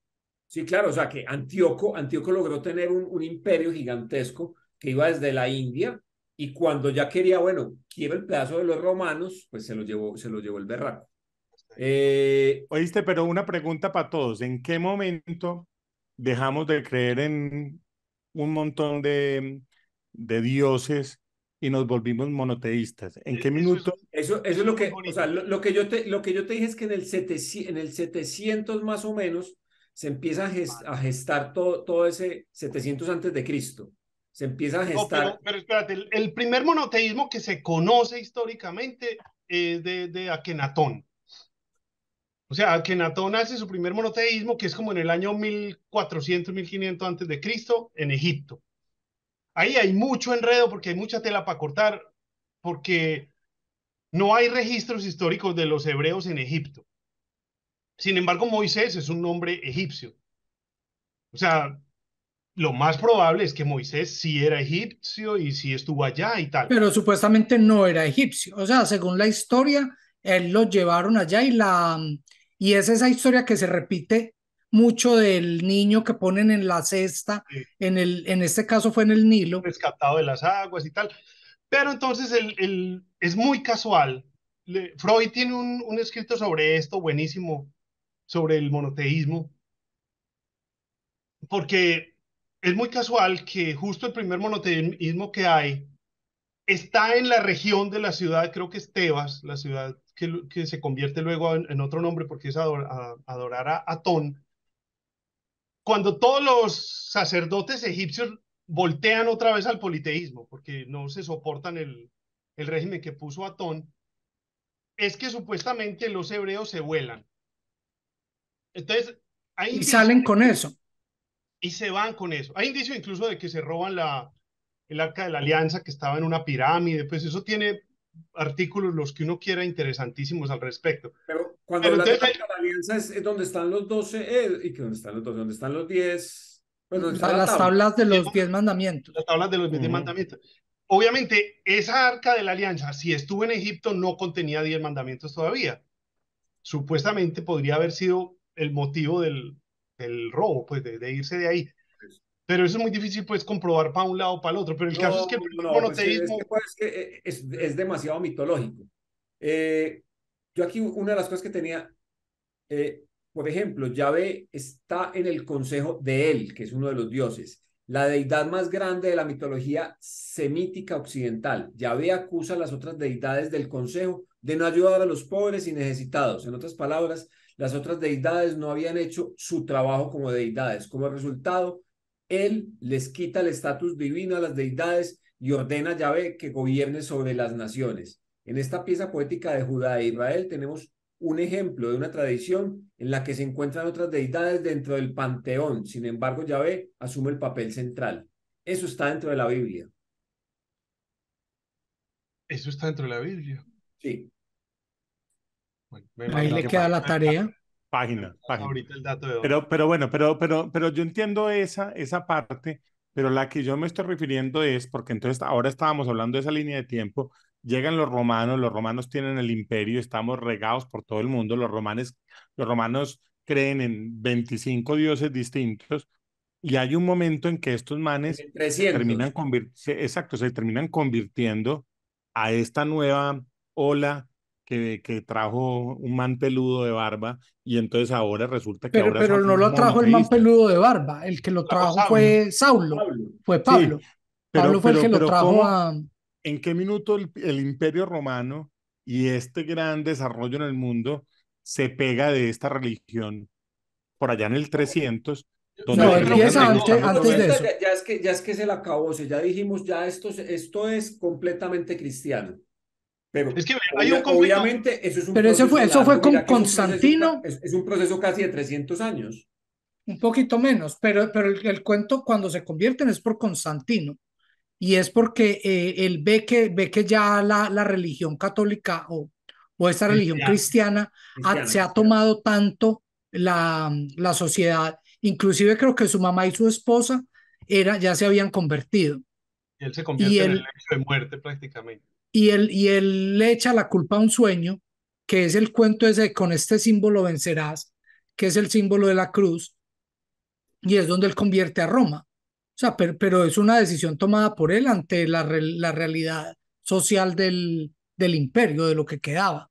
sí, claro, o sea que Antíoco logró tener un imperio gigantesco que iba desde la India y cuando ya quería, bueno, quiero el pedazo de los romanos, pues se lo llevó el berraco. Oíste, pero una pregunta para todos. ¿En qué momento dejamos de creer en un montón de dioses y nos volvimos monoteístas? ¿En qué Eso es, minuto? Eso eso es es lo muy que, o sea, bonito. lo que yo te dije es que en el 700 más o menos se empieza a gestar todo ese 700 antes de Cristo. Se empieza a No, gestar. pero espérate, el primer monoteísmo que se conoce históricamente es de Akenatón. O sea, Akenatón hace su primer monoteísmo, que es como en el año 1400, 1500 antes de Cristo, en Egipto. Ahí hay mucho enredo porque hay mucha tela para cortar, porque no hay registros históricos de los hebreos en Egipto. Sin embargo, Moisés es un nombre egipcio. O sea, lo más probable es que Moisés sí era egipcio y sí estuvo allá y tal. Pero supuestamente no era egipcio. O sea, según la historia, él lo llevaron allá y es esa historia que se repite mucho del niño que ponen en la cesta, en este caso fue en el Nilo. Rescatado de las aguas y tal. Pero entonces es muy casual. Freud tiene un escrito sobre esto buenísimo, sobre el monoteísmo, porque es muy casual que justo el primer monoteísmo que hay está en la región de la ciudad, creo que es Tebas, la ciudad que se convierte luego en otro nombre porque es adorar a Atón, cuando todos los sacerdotes egipcios voltean otra vez al politeísmo, porque no se soportan el régimen que puso Atón, es que supuestamente los hebreos se vuelan. Entonces, hay Y indicios salen con eso. y se van con eso. Hay indicios incluso de que se roban el Arca de la Alianza que estaba en una pirámide, pues eso tiene artículos los que uno quiera interesantísimos al respecto. Pero cuando Pero hablas de entonces, la alianza es donde están los 12, ¿y que dónde están los 12? ¿Dónde están los 10? Pues donde está la Las tabla. tablas de los 10 mandamientos. las tablas de los 10 Ujú. mandamientos. Obviamente, esa Arca de la Alianza, si estuvo en Egipto, no contenía 10 mandamientos todavía. Supuestamente podría haber sido el motivo del robo, pues de irse de ahí. Pero eso es muy difícil, pues, comprobar para un lado o para el otro. Pero el caso es No, que el no, primer no, pues monoteísmo, es demasiado mitológico. Eh, yo aquí una de las cosas que tenía, por ejemplo, Yahvé está en el consejo de él, que es uno de los dioses, la deidad más grande de la mitología semítica occidental. Yahvé acusa a las otras deidades del consejo de no ayudar a los pobres y necesitados. En otras palabras, las otras deidades no habían hecho su trabajo como deidades. Como resultado, él les quita el estatus divino a las deidades y ordena a Yahvé que gobierne sobre las naciones. En esta pieza poética de Judá e Israel tenemos un ejemplo de una tradición en la que se encuentran otras deidades dentro del panteón. Sin embargo, Yahvé asume el papel central. Eso está dentro de la Biblia. eso está dentro de la Biblia. Sí. Bueno, me Ahí ¿En mandas le qué queda la tarea. página? Página. ahorita el dato de dónde. Pero bueno, pero yo entiendo esa parte, pero la que yo me estoy refiriendo es, porque entonces ahora estábamos hablando de esa línea de tiempo, llegan los romanos tienen el imperio, estamos regados por todo el mundo, los romanos creen en 25 dioses distintos, y hay un momento en que estos En manes el 300. exacto, se terminan convirtiendo a esta nueva ola que trajo un man peludo de barba y entonces ahora resulta que ahora Pero son no lo trajo el man monoteístas. peludo de barba. El que lo Trajo trajo Saulo. fue Saulo, Pablo. fue Sí, Pablo. Pablo fue el que lo pero trajo ¿cómo, a... en qué minuto el Imperio Romano y este gran desarrollo en el mundo se pega de esta religión por allá en el 300, donde Yo No, creo que terminan empieza no, registrando antes todo de eso? eso. Ya es que se la acabó. Ya dijimos, ya esto es completamente cristiano. Pero es que hay un conflicto. obviamente eso es un Pero proceso eso fue largo. con Mira que Constantino, es un proceso casi de 300 años. un poquito menos, pero el cuento cuando se convierten es por Constantino. Y es porque él ve que ya la religión católica o esta religión Cristiano. cristiana se ha Cristiana. tomado tanto la sociedad. Inclusive creo que su mamá y su esposa ya se habían convertido. Y él se Y convierte en el él, lecho de muerte prácticamente. y él le echa la culpa a un sueño, que es el cuento ese, con este símbolo vencerás, que es el símbolo de la cruz, y es donde él convierte a Roma. O sea, pero es una decisión tomada por él ante la realidad social del imperio, de lo que quedaba.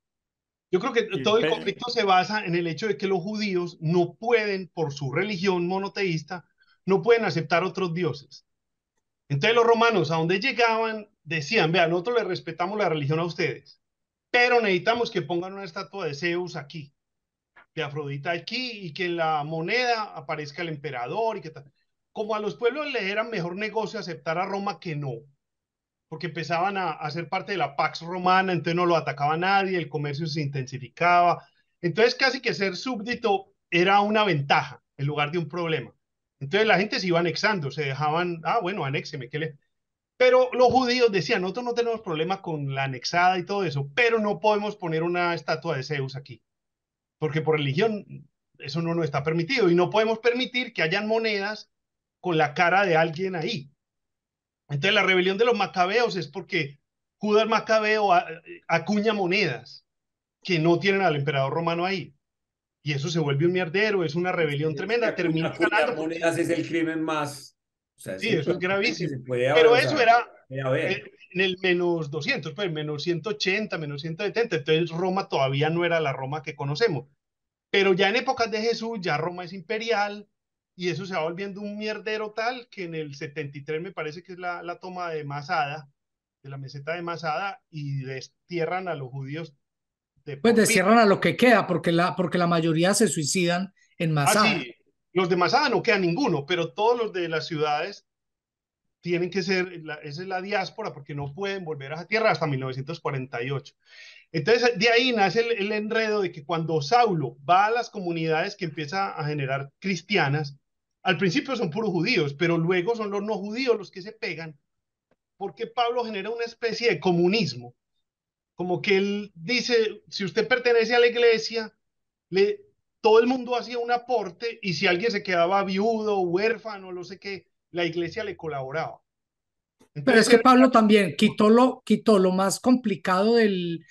Yo creo que Y todo el conflicto se basa en el hecho de que los judíos no pueden, por su religión monoteísta, no pueden aceptar otros dioses. Entonces los romanos, a donde llegaban, decían, vea, nosotros les respetamos la religión a ustedes, pero necesitamos que pongan una estatua de Zeus aquí, de Afrodita aquí, y que en la moneda aparezca el emperador y que tal. Como a los pueblos les era mejor negocio aceptar a Roma que no, porque empezaban a hacer parte de la Pax Romana, entonces no lo atacaba nadie, el comercio se intensificaba. Entonces casi que ser súbdito era una ventaja en lugar de un problema. Entonces la gente se iba anexando, se dejaban, bueno, anéxeme, ¿qué le? Pero los judíos decían, nosotros no tenemos problema con la anexada y todo eso, pero no podemos poner una estatua de Zeus aquí, porque por religión eso no nos está permitido y no podemos permitir que hayan monedas con la cara de alguien ahí. Entonces la rebelión de los macabeos es porque Judas Macabeo acuña monedas que no tienen al emperador romano ahí. Y eso se vuelve un mierdero, es una rebelión tremenda, termina Acuñar ganando porque monedas es el crimen más, o sea, es sí, el eso es peor crimen que gravísimo. se puede haber, Pero o eso sea, era puede haber. en el menos 200, pues menos 180, menos 170. Entonces Roma todavía no era la Roma que conocemos. Pero ya en épocas de Jesús, ya Roma es imperial y eso se va volviendo un mierdero tal que en el 73 me parece que es la toma de Masada, de la meseta de Masada, y destierran a los judíos de Pues por vida. destierran a lo que queda, porque la mayoría se suicidan en Masada. Sí, los de Masada no queda ninguno, pero todos los de las ciudades tienen que ser, esa es la diáspora, porque no pueden volver a esa tierra hasta 1948. Entonces, de ahí nace el enredo de que cuando Saulo va a las comunidades que empieza a generar cristianas, al principio son puros judíos, pero luego son los no judíos los que se pegan, porque Pablo genera una especie de comunismo, como que él dice, si usted pertenece a la iglesia, le, todo el mundo hacía un aporte y si alguien se quedaba viudo, huérfano, no sé qué, la iglesia le colaboraba. Pero Entonces, es que Pablo también quitó lo más complicado del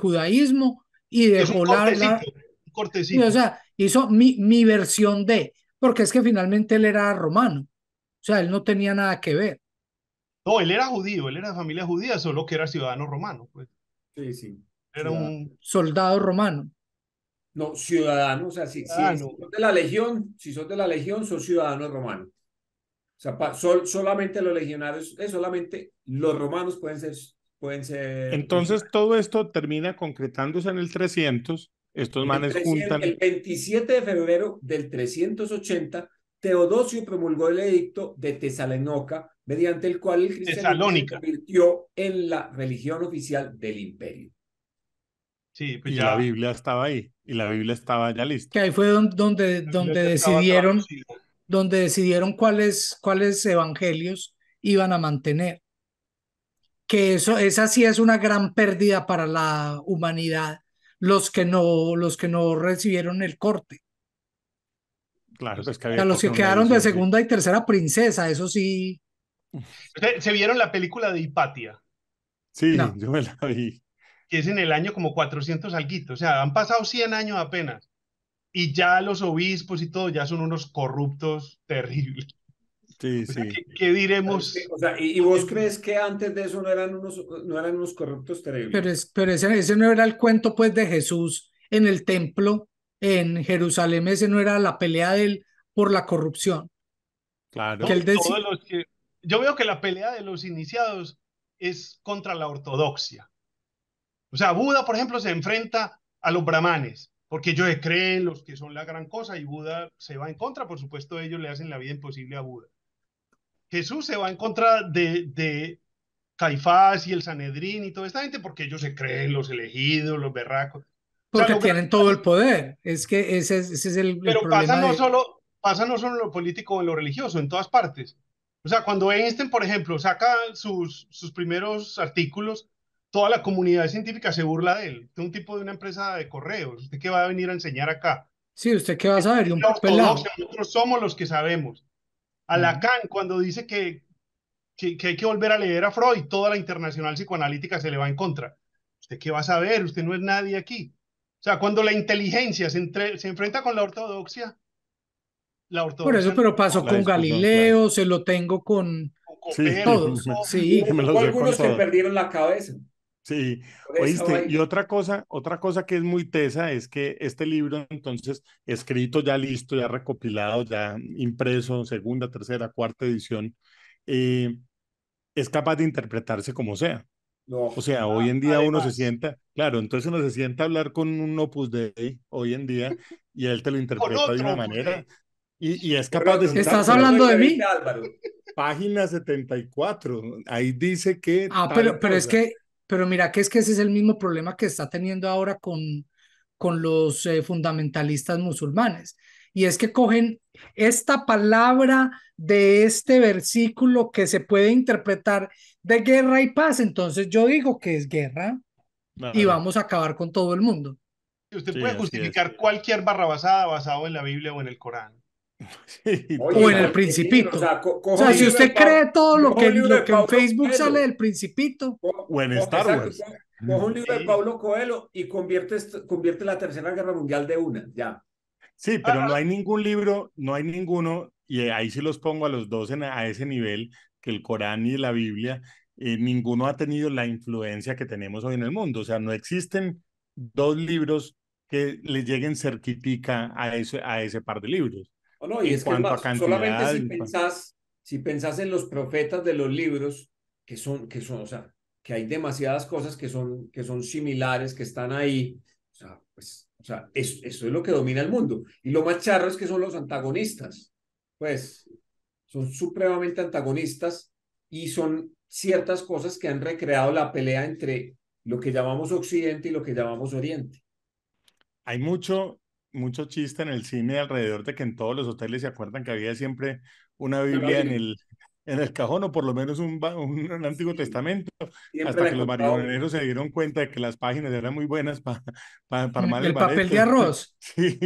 judaísmo y es un dejó cortecito, un o cortecito. sea, hizo mi versión porque es que finalmente él era romano, o sea, él no tenía nada que ver. No, él era judío, él era de familia judía, solo que era ciudadano romano, pues. Sí, sí, Era ciudadano. un Soldado romano. No, ciudadano, o sea, si ciudadano. sos de la legión, si sos de la legión, sos ciudadano romano. O sea, solamente los legionarios, solamente los romanos pueden ser entonces legionarios. todo esto termina concretándose en el 300. Estos manes El juntan. 27 de febrero del 380, Teodosio promulgó el edicto de Tesalónica, mediante el cual el cristianismo se Tesalónica. convirtió en la religión oficial del imperio. Sí, pues Y la ya, Biblia estaba ahí, y la Biblia estaba ya lista. Que ahí fue la Biblia ya estaba traducida. donde decidieron cuáles evangelios iban a mantener. Que esa sí es una gran pérdida para la humanidad, los que no recibieron el corte. Claro, pues que O sea, había que los hacer que una quedaron de edición, sí. segunda y tercera princesa, eso sí, Se vieron la película de Hipatia, Sí, no. yo me la vi. que es en el año como 400 alguito, o sea, han pasado 100 años apenas, y ya los obispos y todo ya son unos corruptos terribles. Sí, O sea, sí. ¿qué diremos? O sea, ¿y vos crees que antes de eso no eran unos corruptos terribles? Pero ese no era el cuento pues de Jesús en el templo en Jerusalén, ese no era la pelea de él por la corrupción, que No, Claro. él decía, todos los que... Yo veo que la pelea de los iniciados es contra la ortodoxia. O sea, Buda, por ejemplo, se enfrenta a los brahmanes, porque ellos creen los que son la gran cosa y Buda se va en contra, por supuesto, ellos le hacen la vida imposible a Buda. Jesús se va en contra de Caifás y el Sanedrín y toda esta gente porque ellos se creen los elegidos, los berracos. O sea, porque los tienen todo el grandes, poder. Es que ese es el pero pasa problema no de... solo, pasa no solo en lo político o en lo religioso, en todas partes. O sea, cuando Einstein, por ejemplo, saca sus primeros artículos, toda la comunidad científica se burla de él. Es un tipo de una empresa de correos. ¿Usted qué va a venir a enseñar acá? Sí, ¿usted qué va a saber? Y La un pelado. ortodoxia, nosotros somos los que sabemos. A Ujú. Lacan, cuando dice que hay que volver a leer a Freud, toda la internacional psicoanalítica se le va en contra. ¿Usted qué va a saber? Usted no es nadie aquí. O sea, cuando la inteligencia se enfrenta con la Por eso, ortodoxia pero pasó La con discusión, claro. Galileo, se lo tengo con Sí, Copérnico, todos. Y Sí, me hubo los dio con algunos que todo. perdieron la cabeza. Sí, Por esa oíste, y vaina. otra cosa que es muy tesa es que este libro, entonces, escrito ya listo, ya recopilado, ya impreso, segunda, tercera, cuarta edición, eh, es capaz de interpretarse como sea. O No, sea, hoy en día uno se Además, sienta, claro, entonces uno se sienta a hablar con un Opus Dei hoy en día y él te lo con interpreta de una otro, pues, manera y es con capaz de otro, no sentar, ¿Estás es pero hablando de referente mí? a Álvaro. página 74 ahí dice que Ah, tal pero es cosa. que, pero mira que es que ese es el mismo problema que está teniendo ahora con los fundamentalistas musulmanes. Y es que cogen esta palabra de este versículo que se puede interpretar de guerra y paz. Entonces yo digo que es guerra y Claro, vamos a acabar con todo el mundo. usted sí, puede así es. justificar cualquier barrabasada basado en la Biblia o en el Corán. Sí, O Oye, en el total. cualquier, o Principito. O sea, coja un sea, si Sí, libro de usted cree todo coja un libro lo de que en Paulo Facebook sale Coelho, del Principito, O en Star exacto, Wars. coja un libro de sí. Paulo Coelho y convierte la Tercera Guerra Mundial de una, ya. Sí, Ah, pero no ah, hay ningún libro, no hay ninguno, y ahí sí los pongo a los dos a ese nivel, que el Corán y la Biblia, ninguno ha tenido la influencia que tenemos hoy en el mundo. O sea, no existen dos libros que le lleguen cerquitica a ese par de libros. O no, y En es que es cuanto a más, solamente cantidad, si pensás en los profetas de los libros, o sea, que hay demasiadas cosas que son similares, que están ahí, o sea, pues, o sea, eso es lo que domina el mundo. Y lo más charro es que son los antagonistas, pues, son supremamente antagonistas y son ciertas cosas que han recreado la pelea entre lo que llamamos Occidente y lo que llamamos Oriente. hay mucho chiste en el cine alrededor de que en todos los hoteles se acuerdan que había siempre una Una Biblia Biblia. en el cajón o por lo menos un Antiguo Sí, Testamento, siempre hasta la he que los encontrado. marioneros se dieron cuenta de que las páginas eran muy buenas para armar el el papel de ballet. arroz. Sí,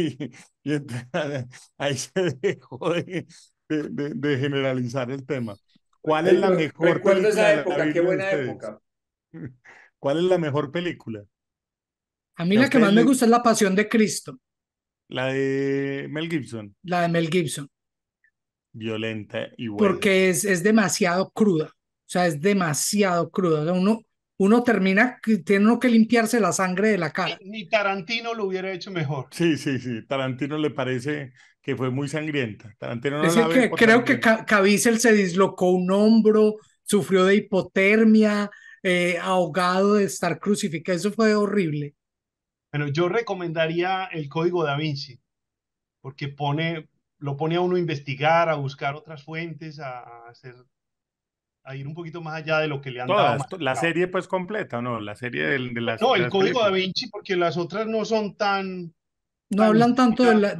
y entonces ahí se dejó de generalizar el tema. ¿Cuál es la mejor Recuerdo película esa de la época, qué Biblia de buena ustedes? época. ¿Cuál es la mejor película? A mí Que a la que ustedes más me les... gusta es La Pasión de Cristo, La de Mel Gibson, la de Mel Gibson, violenta y buena. porque es demasiado cruda. O sea, es demasiado cruda. O sea, uno termina, tiene uno que limpiarse la sangre de la cara. ni Tarantino lo hubiera hecho mejor. Sí, sí, sí. Tarantino le parece que fue muy sangrienta. Tarantino no Es la ve que por creo que sangrienta. Caviezel se dislocó un hombro, sufrió de hipotermia, ahogado de estar crucificado. Eso fue horrible. Bueno, yo recomendaría el Código Da Vinci, porque lo pone a uno a investigar, a buscar otras fuentes, a ir un poquito más allá de lo que le han dado Todas, más. la serie pues completa, ¿no? La serie No, de el las Código Da películas. Vinci, porque las otras no son No tan hablan tanto inspiradas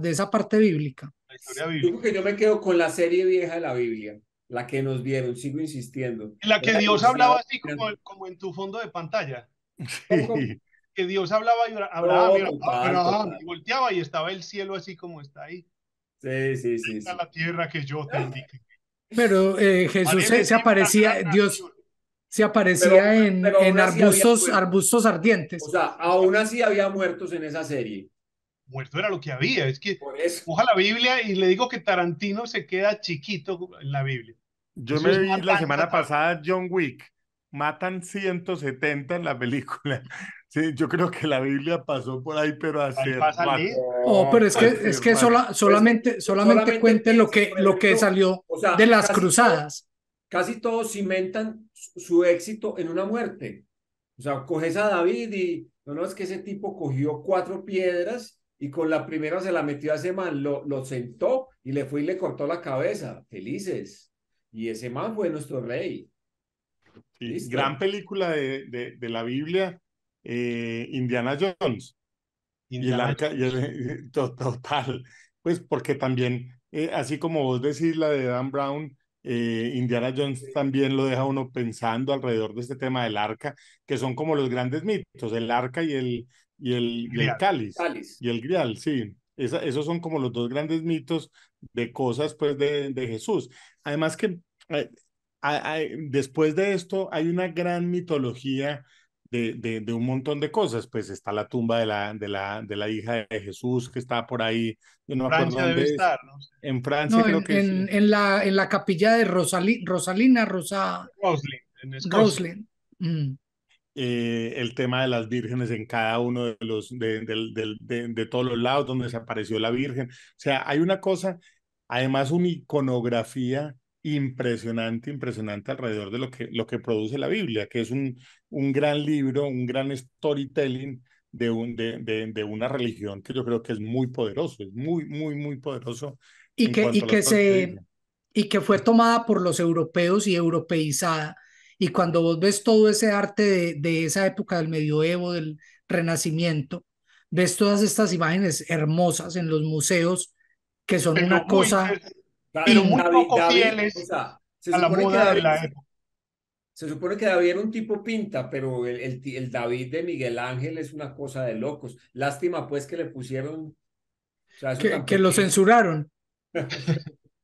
de esa parte bíblica. en la historia Yo creo bíblica. que yo me quedo con la serie vieja de la Biblia, la que nos dieron, sigo insistiendo. En la que Era Dios demasiado hablaba así como en tu fondo de pantalla. ¿Cómo, cómo? Sí, Que Dios hablaba y Abraham, No, y total, Abraham, total. y volteaba y estaba el cielo así como está ahí. Sí, sí, sí, Está sí. la tierra que yo te indiqué. Pero Jesús Haré se de ti una aparecía, gran Dios nación. se aparecía Pero en aún así había muertos. arbustos O ardientes. sea, aún así había muertos en esa serie. Muerto era lo que había. Es que Por eso. coja la Biblia y le digo que Tarantino se queda chiquito en la Biblia. yo Eso me es vi la matanza semana tras pasada John Wick. Matan 170 en la película. Sí, yo creo que la Biblia pasó por ahí, pero ahí hace pasa rato, lejos. Oh, No, pero hace es que rato. pues que solamente solamente cuente piensa, por lo que ejemplo, salió o de sea, las cruzadas. casi todos cimentan su éxito en una muerte. O sea, coges a David y no, no, es que ese tipo cogió 4 piedras y con la primera se la metió a ese man, lo sentó y le fue y le cortó la cabeza. Felices. Y ese man fue nuestro rey. Sí, gran Listo. película de la Biblia, Indiana Jones. Y el Indiana arca, Jones. total, pues porque también, así como vos decís la de Dan Brown, Indiana Jones también lo deja uno pensando alrededor de este tema del arca, que son como los grandes mitos, el arca y el Real. cáliz, Cáliz. y el grial, sí. Esos son como los dos grandes mitos de cosas pues de Jesús. Además que después de esto hay una gran mitología de un montón de cosas. Pues está la tumba de la hija de Jesús que está por ahí, yo no me acuerdo Francia debe dónde es. estar, ¿no? En Francia No, creo que sí. en la capilla de Rosalina, Roslin, en Escocia. Roslin. Mm. El tema de las vírgenes en cada uno de de todos los lados donde se apareció la Virgen. O sea, hay una cosa, además una iconografía impresionante, impresionante alrededor de lo que produce la Biblia, que es un gran libro, un gran storytelling de una religión que yo creo que es muy poderoso, es muy, muy, muy poderoso Y en que, cuanto y a las que cosas que se, dice. y que fue tomada por los europeos y europeizada. Y cuando vos ves todo ese arte de esa época del medioevo, del Renacimiento, ves todas estas imágenes hermosas en los museos que son pero una cosa pero muy David, poco o fieles sea, a la moda de la época. se supone que David era un tipo pinta, pero el David de Miguel Ángel es una cosa de locos. Lástima pues que le pusieron, o sea, eso tan que lo pequeño. censuraron.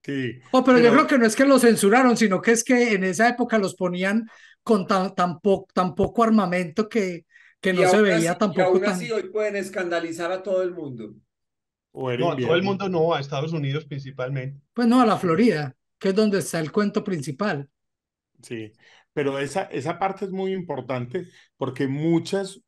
Sí, Oh, pero yo creo pero que no es que los censuraron, sino que es que en esa época los ponían con tan poco armamento que no se veía Y tampoco aún así tan, hoy pueden escandalizar a todo el mundo. o era No, a todo el invierno. mundo no, a Estados Unidos principalmente. pues no, a la Florida, que es donde está el cuento principal. Sí, pero esa parte es muy importante porque muchos,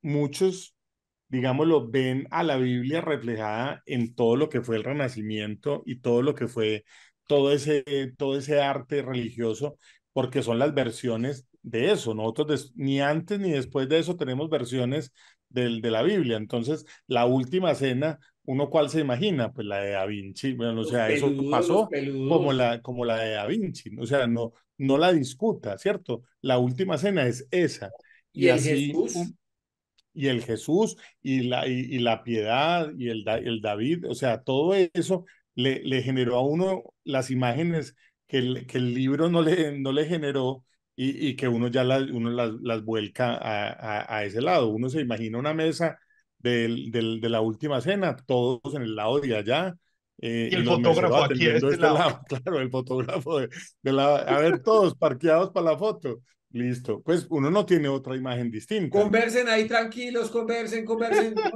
digámoslo, ven a la Biblia reflejada en todo lo que fue el Renacimiento y todo lo que fue todo ese arte religioso, porque son las versiones de eso. Nosotros ni antes ni después de eso tenemos versiones de la Biblia. Entonces, la última cena, ¿uno cuál se imagina? Pues la de Da Vinci. Bueno, o sea, eso Los pasó peludos. como la de Da Vinci. O sea, no la discuta, ¿cierto? La última cena es esa. Y Y el así, Jesús, y el Jesús, y la piedad, y el David, o sea, todo eso le generó a uno las imágenes que el libro no le generó y que uno ya uno las vuelca a ese lado. Uno se imagina una mesa de la última cena, todos en el lado de allá, Y y el los meseros fotógrafo aquí a atendiendo este este lado. lado, claro, el fotógrafo de la, a ver, todos parqueados para la foto. Listo, pues uno no tiene otra imagen distinta. conversen ahí tranquilos, conversen, no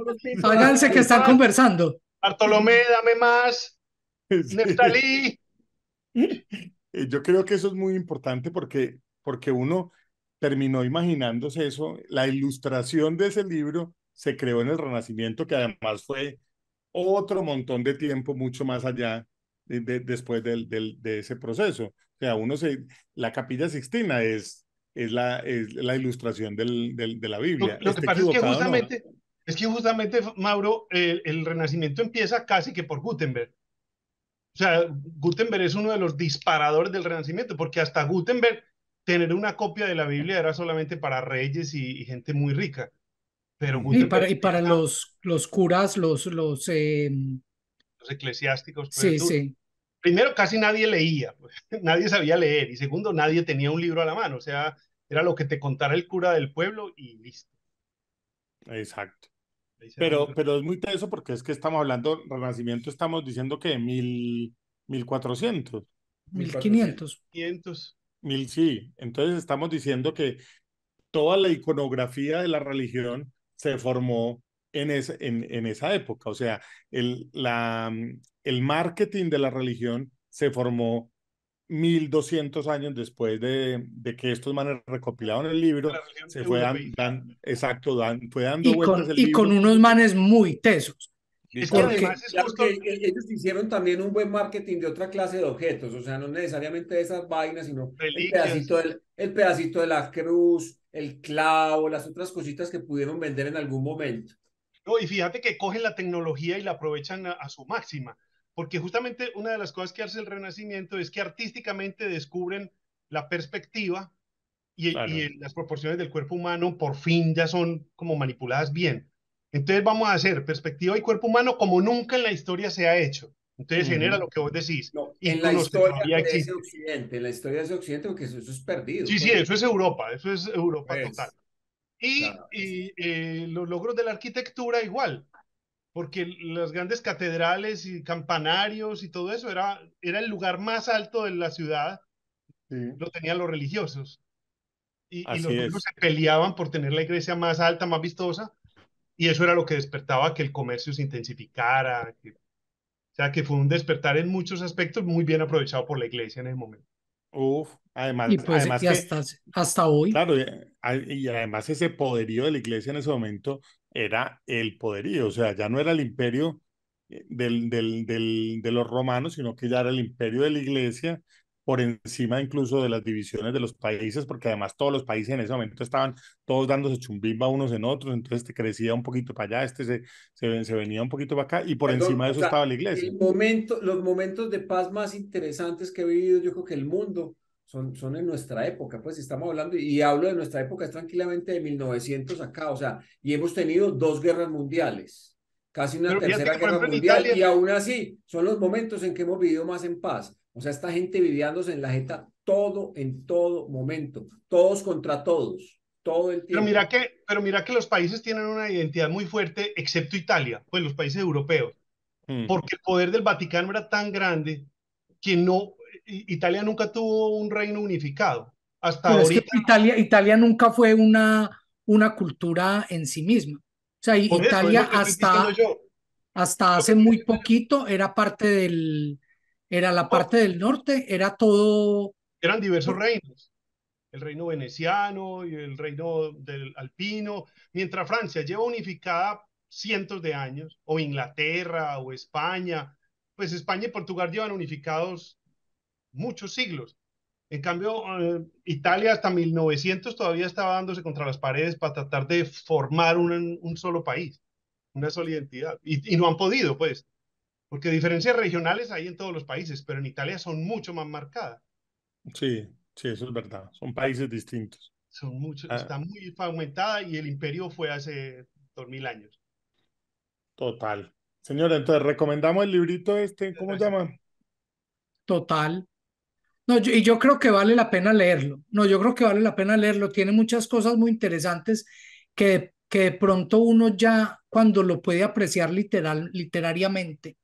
los pinto Háganse que dale. están Más, conversando. Bartolomé, dame más. Sí. Neftalí. Yo creo que eso es muy importante porque uno terminó imaginándose eso. La ilustración de ese libro se creó en el Renacimiento, que además fue otro montón de tiempo, mucho más allá después de ese proceso. O sea, la Capilla Sixtina es la ilustración de la Biblia. Lo que ¿Esté pasa equivocado o no? es que justamente, Mauro, el Renacimiento empieza casi que por Gutenberg. O sea, Gutenberg es uno de los disparadores del Renacimiento, porque hasta Gutenberg tener una copia de la Biblia era solamente para reyes y gente muy rica. Pero Ujú. Gutenberg Y para empieza, los curas, los eclesiásticos, pues sí, duro. sí. Primero, casi nadie leía, pues, nadie sabía leer. Y segundo, nadie tenía un libro a la mano. O sea, era lo que te contara el cura del pueblo y listo. Exacto. Ahí se armó el Pero es muy teso porque es que estamos hablando, Renacimiento, estamos diciendo que 1400, 1400. 1500. 500. sí. Entonces estamos diciendo que toda la iconografía de la religión se formó en esa época. O sea, el marketing de la religión se formó 1200 años después de que estos manes recopilaron el De libro, la religión se fue europeísta. exacto, fue dando vueltas el Y con libro. unos manes muy tesos, Es que Listo. además porque es Claro justo, que ellos hicieron también un buen marketing de otra clase de objetos, o sea, no necesariamente de esas vainas, sino reliquias. el pedacito de la cruz, el clavo, las otras cositas que pudieron vender en algún momento. No, y fíjate que cogen la tecnología y la aprovechan a su máxima, porque justamente una de las cosas que hace el Renacimiento es que artísticamente descubren la perspectiva Claro. y las proporciones del cuerpo humano por fin ya son como manipuladas bien. Entonces vamos a hacer perspectiva y cuerpo humano como nunca en la historia se ha hecho. Entonces genera Ujú. lo que vos decís, No, en la íconos que historia todavía de ese existen. occidente, en la historia de ese occidente, porque eso es perdido, Sí, sí, pues. Eso es Europa total. Pues, Y, claro. los logros de la arquitectura igual, porque las grandes catedrales y campanarios y todo eso era el lugar más alto de la ciudad, Sí, lo tenían los religiosos. Y los así pueblos es. se peleaban por tener la iglesia más alta, más vistosa, y eso era lo que despertaba que el comercio se intensificara, o sea, que fue un despertar en muchos aspectos muy bien aprovechado por la iglesia en ese momento. Uf, Y además, pues además y que, hasta hoy. claro, y además ese poderío de la iglesia en ese momento era el poderío, o sea, ya no era el imperio de los romanos, sino que ya era el imperio de la iglesia por encima incluso de las divisiones de los países, porque además todos los países en ese momento estaban todos dándose chumbimba unos en otros, entonces te crecía un poquito para allá, se venía un poquito para acá, y por Perdón, encima de o eso sea, estaba la iglesia. los momentos de paz más interesantes que he vivido, yo creo que el mundo, son en nuestra época, pues estamos hablando, y hablo de nuestra época, es tranquilamente de 1900 acá, o sea, y hemos tenido dos guerras mundiales, casi una Pero fíjate tercera que, por guerra ejemplo, en mundial, Italia, y aún así, son los momentos en que hemos vivido más en paz. O sea, esta gente viviéndose en la jeta todo, en todo momento, todos contra todos, todo el pero tiempo. pero mira que los países tienen una identidad muy fuerte, excepto Italia, pues los países europeos, Mm. porque el poder del Vaticano era tan grande que no, Italia nunca tuvo un reino unificado. Hasta Pero es que ahorita, Italia nunca fue una cultura en sí misma. O sea, por eso es Italia lo que estoy diciendo yo. hasta Es lo hace que estoy muy diciendo yo. poquito era la No, parte del norte, era todo, eran diversos reinos. El reino veneciano y el reino del alpino, mientras Francia lleva unificada cientos de años, o Inglaterra o España, pues España y Portugal llevan unificados muchos siglos. En cambio, Italia hasta 1900 todavía estaba dándose contra las paredes para tratar de formar un solo país, una sola identidad. Y no han podido, pues, porque diferencias regionales hay en todos los países, pero en Italia son mucho más marcadas. Sí, sí, eso es verdad. Son países distintos. Son mucho, Ah, está muy fragmentada y el imperio fue hace 2000 años. total. Señora, entonces recomendamos el librito este, Muchas ¿cómo se gracias. llama? total. No, y yo creo que vale la pena leerlo. No, yo creo que vale la pena leerlo. Tiene muchas cosas muy interesantes que de pronto uno ya cuando lo puede apreciar literariamente,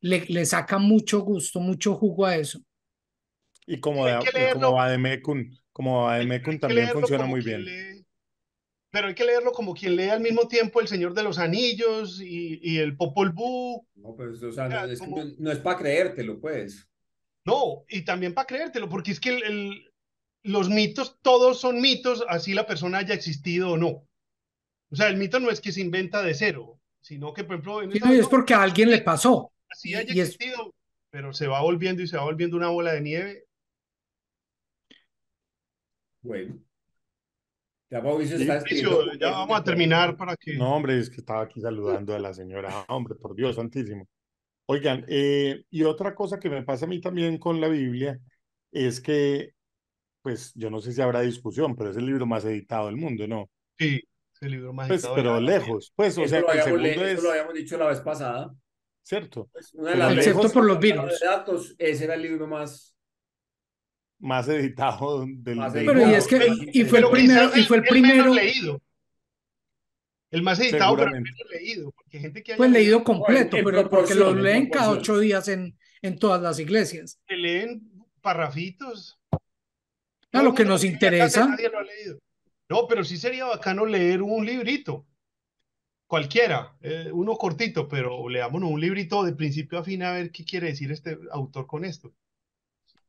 le saca mucho gusto, mucho jugo a eso. Y hay que leerlo, Como hay Vademecum que también leerlo funciona como muy quien bien. lee, pero hay que leerlo como quien lee al mismo tiempo El Señor de los Anillos y el Popol Vuh. O No, pues, o sea, sea, es que no, como, no es para creértelo, pues. no, y también para creértelo, porque es que los mitos, todos son mitos, así la persona haya existido o no. O sea, el mito no es que se inventa de cero, sino que, por ejemplo, en Sí, no, y esa, es no, porque a alguien le pasó. así haya Y es, existido, pero se va volviendo y se va volviendo una bola de nieve. Bueno, ya Mauricio está despidiendo Mauricio, porque ya es vamos una a cosa. terminar para que... No, hombre, es que estaba aquí saludando a la señora. Hombre, por Dios santísimo. Oigan, y otra cosa que me pasa a mí también con la Biblia es que, pues, yo no sé si habrá discusión, pero es el libro más editado del mundo, ¿no? Sí, es el libro más Pues, editado de pero la vida. lejos. Pues, o sea, que el segundo Eso lo es, habíamos dicho la vez pasada. cierto, Pues una de pero las veces excepto lejos que por hemos los hablado de virus. datos, ese era el libro más editado más del Pero y es editado, mundo. que, más y fue el Pero interesante. primero, quizás y fue el el menos primero, leído, el más editado, pero el Seguramente. menos leído, porque gente que haya pues leído, leído No, completo, en pero porque lo proporción, en leen cada proporción. 8 días en todas las iglesias. que leen parrafitos, A todo el lo que mundo lo nos lee y acá interesa, nadie lo ha leído. No, pero sí sería bacano leer un librito, cualquiera, uno cortito, pero leámonos un librito de principio a fin a ver qué quiere decir este autor con esto.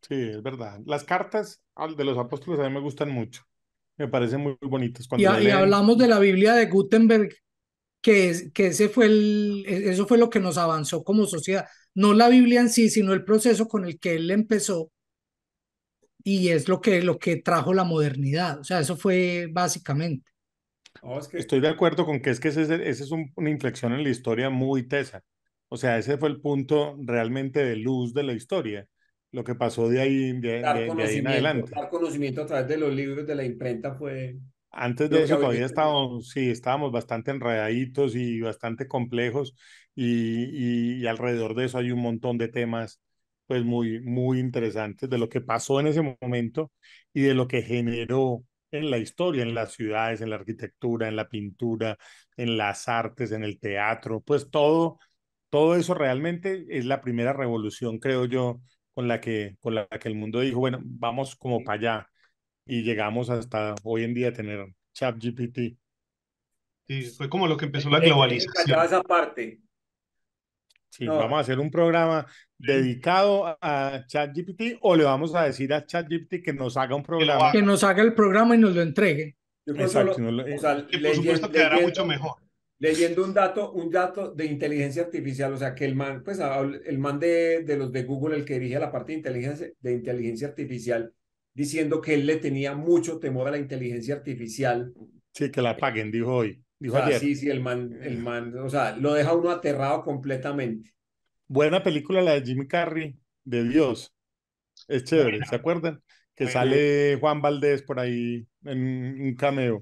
Sí, es verdad. Las cartas de los apóstoles a mí me gustan mucho. Me parecen muy bonitas cuando se y leen. hablamos de la Biblia de Gutenberg, que ese fue eso fue lo que nos avanzó como sociedad. No la Biblia en sí, sino el proceso con el que él empezó y es lo que trajo la modernidad. O sea, eso fue básicamente. No, es que, Estoy de acuerdo con que ese es una inflexión en la historia muy tesa. O sea, ese fue el punto realmente de luz de la historia. Lo que pasó de ahí, de ahí en adelante. dar conocimiento a través de los libros de la imprenta fue Antes de lo que eso hoy todavía tenemos. estábamos, sí, estábamos bastante enredaditos y bastante complejos y alrededor de eso hay un montón de temas pues muy, muy interesantes de lo que pasó en ese momento y de lo que generó en la historia, en las ciudades, en la arquitectura, en la pintura, en las artes, en el teatro, pues todo eso realmente es la primera revolución, creo yo, con la que el mundo dijo, bueno, vamos como para allá y llegamos hasta hoy en día a tener ChatGPT. Sí, fue como lo que empezó la Me callaba globalización. esa parte. Sí, No, vamos a hacer un programa dedicado a ChatGPT o le vamos a decir a ChatGPT que nos haga un que lo programa. Que haga. nos haga el programa y nos lo entregue. yo con Exacto. solo, o sea, Que por supuesto quedará mucho mejor. leyendo un dato de inteligencia artificial, o sea, que el man, pues el man de los de Google, el que dirige la parte de inteligencia artificial, diciendo que él le tenía mucho temor a la inteligencia artificial. Sí, que la paguen, dijo hoy, O dijo sea, ayer. sí, sí, o sea, lo deja uno aterrado completamente. Buena película la de Jimmy Carrey, de Dios. Es chévere, ¿se Buena, acuerdan? Que buena. sale Juan Valdés por ahí en un cameo.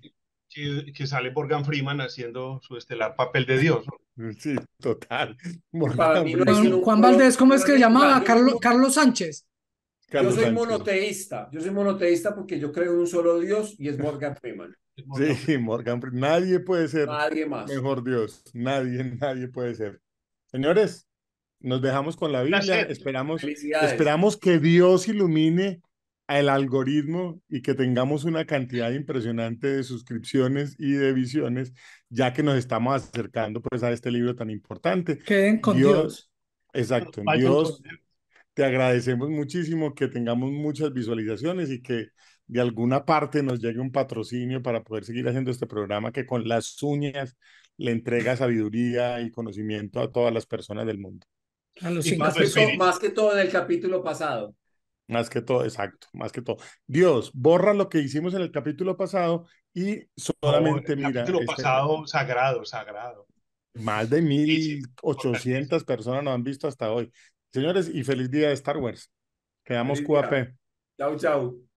Que sale Morgan Freeman haciendo su estelar papel de Dios, ¿no? Sí, total. Que para Morgan mí no es sino Freeman, un Juan solo, Valdés, ¿cómo es para que mí, o sea, llamaba? Carlos Sánchez. Carlos Sánchez. yo soy monoteísta porque yo creo en un solo Dios y es Morgan Freeman. Morgan Sí, Freeman. Morgan Freeman. Nadie puede ser Nadie más. mejor Dios. Nadie, nadie puede ser. Señores, nos dejamos con la Biblia. Placer. Felicidades. Esperamos que Dios ilumine el algoritmo y que tengamos una cantidad impresionante de suscripciones y de visiones, ya que nos estamos acercando pues a este libro tan importante. Queden con Dios, Dios. exacto, en Vayan con Dios él. te agradecemos muchísimo que tengamos muchas visualizaciones y que de alguna parte nos llegue un patrocinio para poder seguir haciendo este programa que con las uñas le entrega sabiduría y conocimiento a todas las personas del mundo. A los Y cinco con espíritu. Más que todo en el capítulo pasado. Más que todo, exacto, más que todo. Dios, borra lo que hicimos en el capítulo pasado y No, solamente el mira, capítulo pasado, sagrado, sagrado. más de Importantísimo, 1.800 importantísimo. personas nos han visto hasta hoy. Señores, y feliz día de Star Wars. Quedamos Feliz día. QAP. Chau, chau.